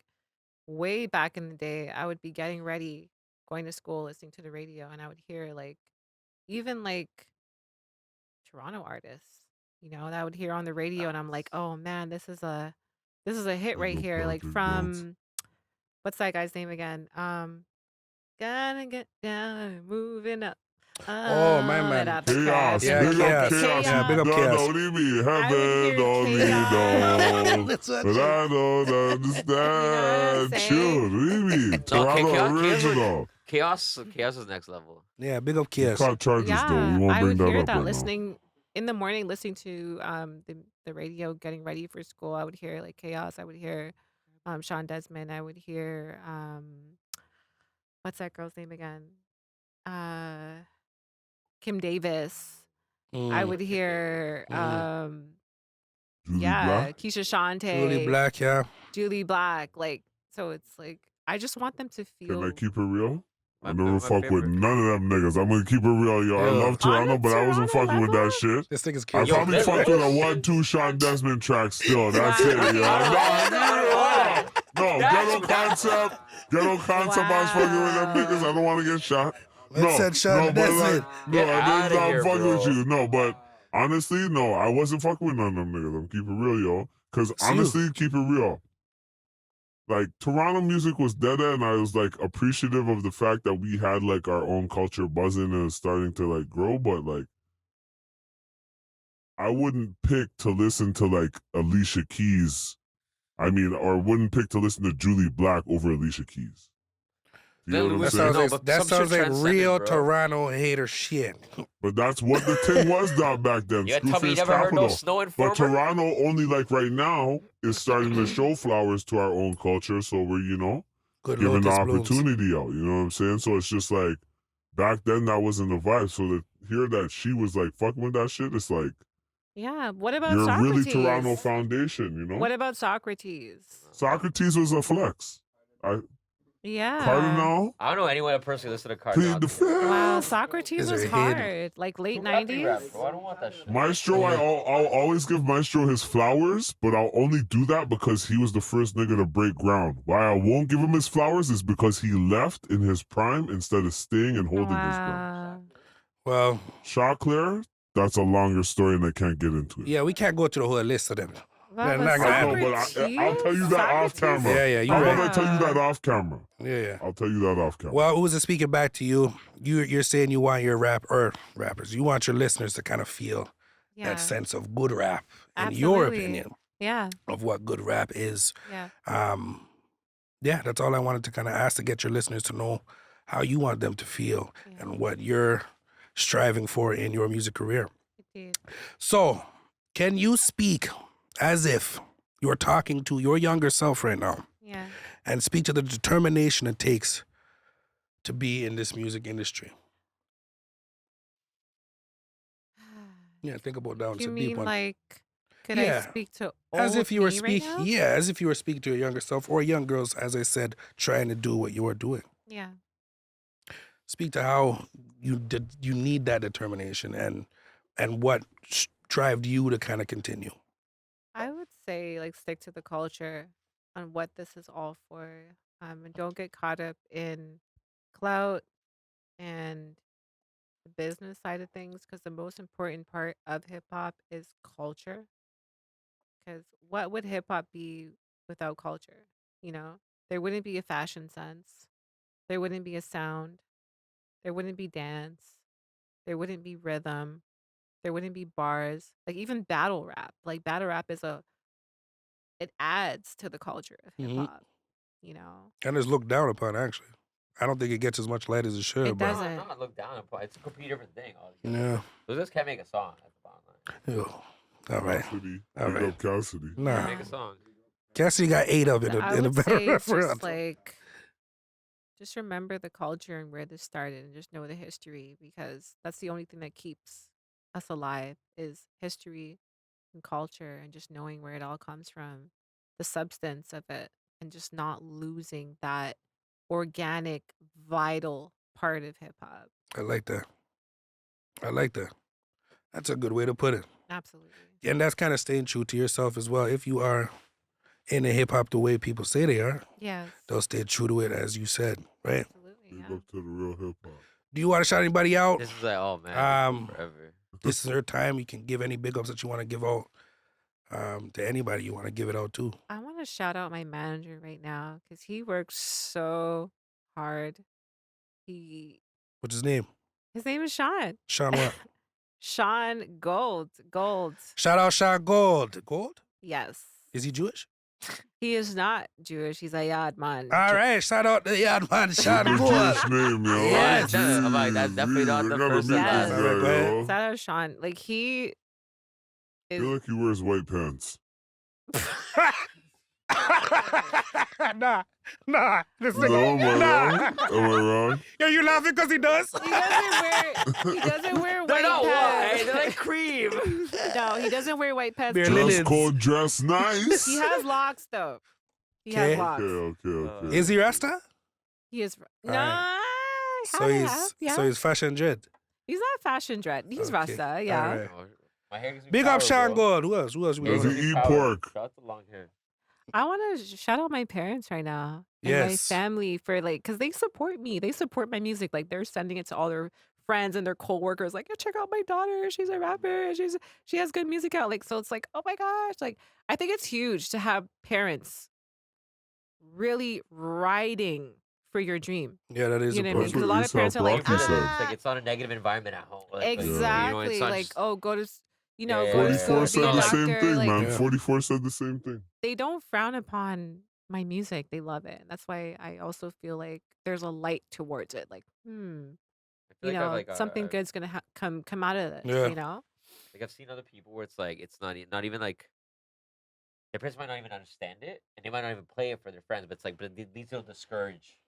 way back in the day, I would be getting ready, going to school, listening to the radio, and I would hear like even like Toronto artists, that I would hear on the radio, and I'm like, oh man, this is a hit right Look here. back Like and from what's that guy's name again? Gotta get down, moving up. Oh, my man. Chaos. Yeah, Big up Chaos. chaos. Yeah, big up No, Chaos. no, what do you mean? I would Heaven hear only Chaos. knows. That's what But I don't You know understand. what I'm Chill. What do you mean? Toronto Chaos- original. Chaos is next level. Yeah, big up Chaos. Caught charges though. Yeah, We won't I bring would that hear up that right listening in the morning, listening to the radio, getting ready for school. I would hear like Chaos. I would hear Sean Desmond. I would hear what's that girl's name again? Kim Davis. I would hear now. Julie yeah, Black? Keisha Shante, Julie Black, yeah. Julie Black. Like so, it's like I just want them to feel. Can I keep it real? I My never fuck with favorite- none of them niggas. I'm gonna keep it real, yo. I Yo. love Toronto, On the but I wasn't Toronto fucking with level? that shit. This thing is I crazy. Yo, probably this- fucked with a 1-2 Sean Desmond track still. That's Wow. it, yo. No, That's ghetto concept. Ghetto concept, I was fucking with them niggas. I don't want to get shot. It said Sean but Desmond. like, no, Get I outta didn't. I'm here, fucking with bro. you. No, but honestly, no, I wasn't fucking with none of them niggas. I'm keeping it real, yo. Because It's you. honestly, keep it real. Like Toronto music was dead, and I was like appreciative of the fact that we had like our own culture buzzing and starting to like grow. But like, I wouldn't pick to listen to like Alicia Keys. I mean, or wouldn't pick to listen to Julie Black over Alicia Keys. You know what I'm That saying? No, but That some sounds shit like transcended, real bro. Toronto hater shit. But that's what the thing was done back then. Yeah, tell me you Screwface never heard no Capital. Snow But Informer? Toronto only like right now is starting to show flowers to our own culture. So we're, you know, Good giving the locust blooms. opportunity out. You know what I'm saying? So it's just like back then that wasn't the vibe. So to hear that she was like fucking with that shit, it's like Yeah. What about you're really Socrates? Toronto foundation, you know? What about Socrates? Socrates was a flex. Yeah. Cardinal, I don't know anyone that personally listen to Cardinal. plead the fifth. Wow, Socrates Is was her head- hard. Like late Who got the rap, 90s. bro? I don't want that shit. Maestro, I'll always give Maestro his flowers, but I'll only do that because he was the first nigga to break ground. Why I won't give him his flowers is because he left in his prime instead of staying and holding his ground. Wow. Well, Choclair, that's a longer story and I can't get into it. yeah, we can't go to the whole list of them. Wow, They're but not gonna I know, but Socrates? I'll tell you that off Socrates? camera. Yeah, you How right. about I tell you that off camera? Yeah. I'll tell you that off camera. Well, Uza, speaking back to you, you're saying you want your rappers, you want your listeners to kind of feel Yeah. that sense of good rap, in your Absolutely. opinion, Yeah. of what good rap is. Yeah. Yeah, that's all I wanted to kind of ask, to get your listeners to know how you want them to feel Yeah. and what you're striving for in your music career. Indeed. So, can you speak as if you're talking to your younger self right now, Yeah. and speak to the determination it takes to be in this music industry? Yeah, think about that one. It's You a deep mean one. like, could Yeah. I speak to As old if you were me right speaking, now? yeah, as if you were speaking to your younger self or young girls, as I said, trying to do what you are doing. Yeah. Speak to how you need that determination and what drove you to kind of continue. I would say like stick to the culture on what this is all for. And don't get caught up in clout and the business side of things, because the most important part of hip hop is culture. Because what would hip hop be without culture? You know, there wouldn't be a fashion sense, there wouldn't be a sound, there wouldn't be dance, there wouldn't be rhythm, there wouldn't be bars. Like even battle rap. Like battle rap it adds to the culture of hip Mhm. hop. You know, And it's looked down upon, actually. I don't think it gets as much light as it should. It but doesn't. Not look down upon. It's a completely different thing. Altogether. Yeah. Those guys can't make a song at the bottom line. Ew. All right. Cassidy, All big right. up Cassidy. Nah. Make a song. Cassidy got 8 of it So I in a would better say reference. just like just remember the culture and where this started, and just know the history, because that's the only thing that keeps us alive is history and culture, and just knowing where it all comes from, the substance of it, and just not losing that organic, vital part of hip hop. I like that. I like that. That's a good way to put it. Absolutely. And that's kind of staying true to yourself as well. If you are in hip hop the way people say they are, Yes. they'll stay true to it, as you said, right? Absolutely. Big Yeah. up to the real hip hop. Do you want to shout anybody out? This is like, oh man, Um, forever. This is her time. You can give any big ups that you want to give out to anybody you want to give it out to. I want to shout out my manager right now because he works so hard. What's his name? His name is Sean. Sean what? Sean Gold. Shout out Sean Gold. Gold? Yes. Is he Jewish? He is not Jewish. He's a Yad man. All right. Shout out to Yad Man Sean Good Gold. Jewish name, yo. Yes. I'm like, that's definitely not the I gotta first meet and last. this All right, go guy, ahead. yo. Shout out Sean. Like he I is. feel like he wears white pants. Nah. This No, nigga, am I nah. wrong? Am I wrong? Are you laughing because he does? He doesn't wear They're white not white. pants. They're like cream. No, he doesn't wear white pants. Bare Dress linens. code, dress nice. He has locks though. He Okay. has locks. Okay. Is he Rasta? He is. No. right. So half and he's half, yeah. so he's fashion dread. He's not fashion dread. He's Okay. Rasta. Yeah. All right. My hair gives me Big power, up Sean bro. Gold. Who else? We Does got? he eat pork? Shout out to long hair. I want to shout out my parents right now and my Yes. family for like, cause they support me. They support my music. Like they're sending it to all their friends and their coworkers. Like, "Yeah, check out my daughter. She's a rapper. She has good music out." Like, so it's like, oh my gosh. Like, I think it's huge to have parents really riding for your dream. Yeah, that is You know what I mean? That's Because what a lot of parents A$AP are like, Rocky said. It's like it's not a negative environment at home. It's exactly. not Like, just oh, go to, yeah, go to yeah, school 44 to it's be said a not the like same doctor. thing, Like, man. Yeah. 44 said the same thing. they don't frown upon my music. They love it. And that's why I also feel like there's a light towards it. Like, I feel like I've something good's gonna come out of this. Yeah. You know? I've seen other people where it's like it's not even like their parents might not even understand it and they might not even play it for their friends, but it's like but these will discourage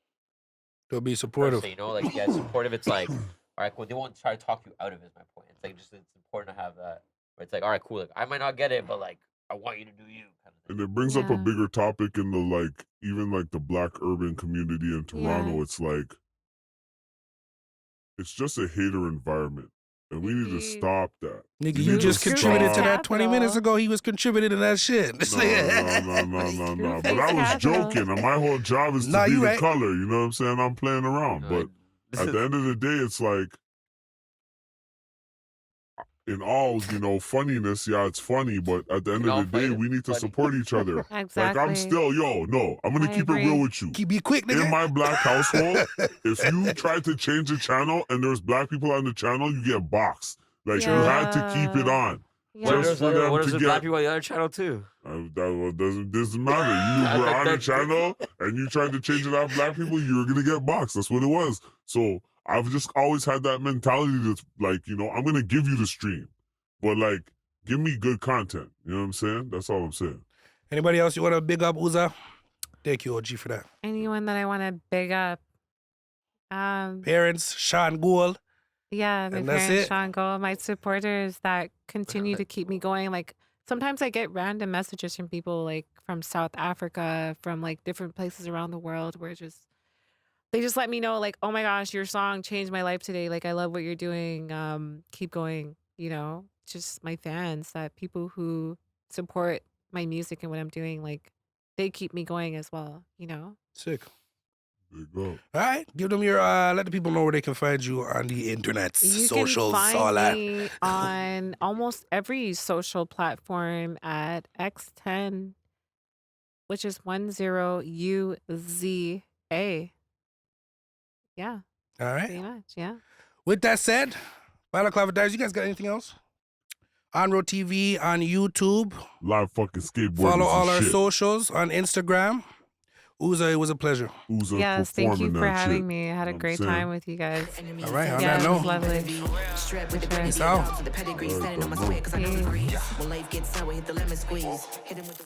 They'll be per supportive. se, like yeah, supportive. It's like all right, cool. They won't try to talk you out of it. Is my point. It's like just it's important to have that. Where it's like all right, cool. Like I might not get it, but like I want you to do you, kind of And thing. it brings up a Yeah. bigger topic in the like, even like the black urban community in Toronto. Yeah. It's like, it's just a hater environment. And we need to Indeed. stop that. Nigga, We you need just to contributed to stop. that 20 minutes Capital. ago. He was contributing to that shit. It's No, Screwface But I was capital. joking. And my whole job is to Nah, be you the right. color. You know what I'm saying? I'm playing around. No, But at the end of the day, it's like, in all, funniness, yeah, it's funny, but at the end In all of the day, funny, we need it's to funny. support each other. Like, Exactly. I'm still, I'm going I to keep it agree. real with you. Keep be quick, In nigga. my black household, if you tried to change the channel and there's black people on the channel, you get boxed. Like, you had to keep it Yeah. on. Yeah. Just for them what to is the get- black people on the other channel too? Doesn't matter. You were on a channel and you tried to change it on black people, you were gonna get boxed. That's what it was. So I've just always had that mentality that's like, I'm gonna give you the stream, but like, give me good content. You know what I'm saying? That's all I'm saying. Anybody else you want to big up, UZA? Thank you, OG, for that. Anyone that I want to big up. Parents, Sean Gould. Yeah, my And that's parents, it. Sean Gold, my supporters that continue to keep me going. Like sometimes I get random messages from people like from South Africa, from like different places around the world where they just let me know like, oh my gosh, your song changed my life today. Like I love what you're doing. Keep going, just my fans, that people who support my music and what I'm doing, like they keep me going as well, Sick. Big up. All right, give them your, let the people know where they can find you on the internet, You socials, can all find that. me on almost every social platform at X10, which is 10UZA. Yeah, All right. pretty much. Yeah. With that said, Balaclava Diaries, you guys got anything else? On-Road TV, on YouTube. Live fucking skateboarders Follow all and our shit. socials on Instagram. UZA, it was a pleasure. UZA Yes, thank you performing for that having shit. me. I had a I'm great saying. time with you guys. All right, on Yeah, that it was note. lovely. Strapped with the Sure. grenade, Peace out. dogs with the pedigree, standing on my square 'cause I know the grease. When life gets sour, hit the lemon squeeze. Hit him with the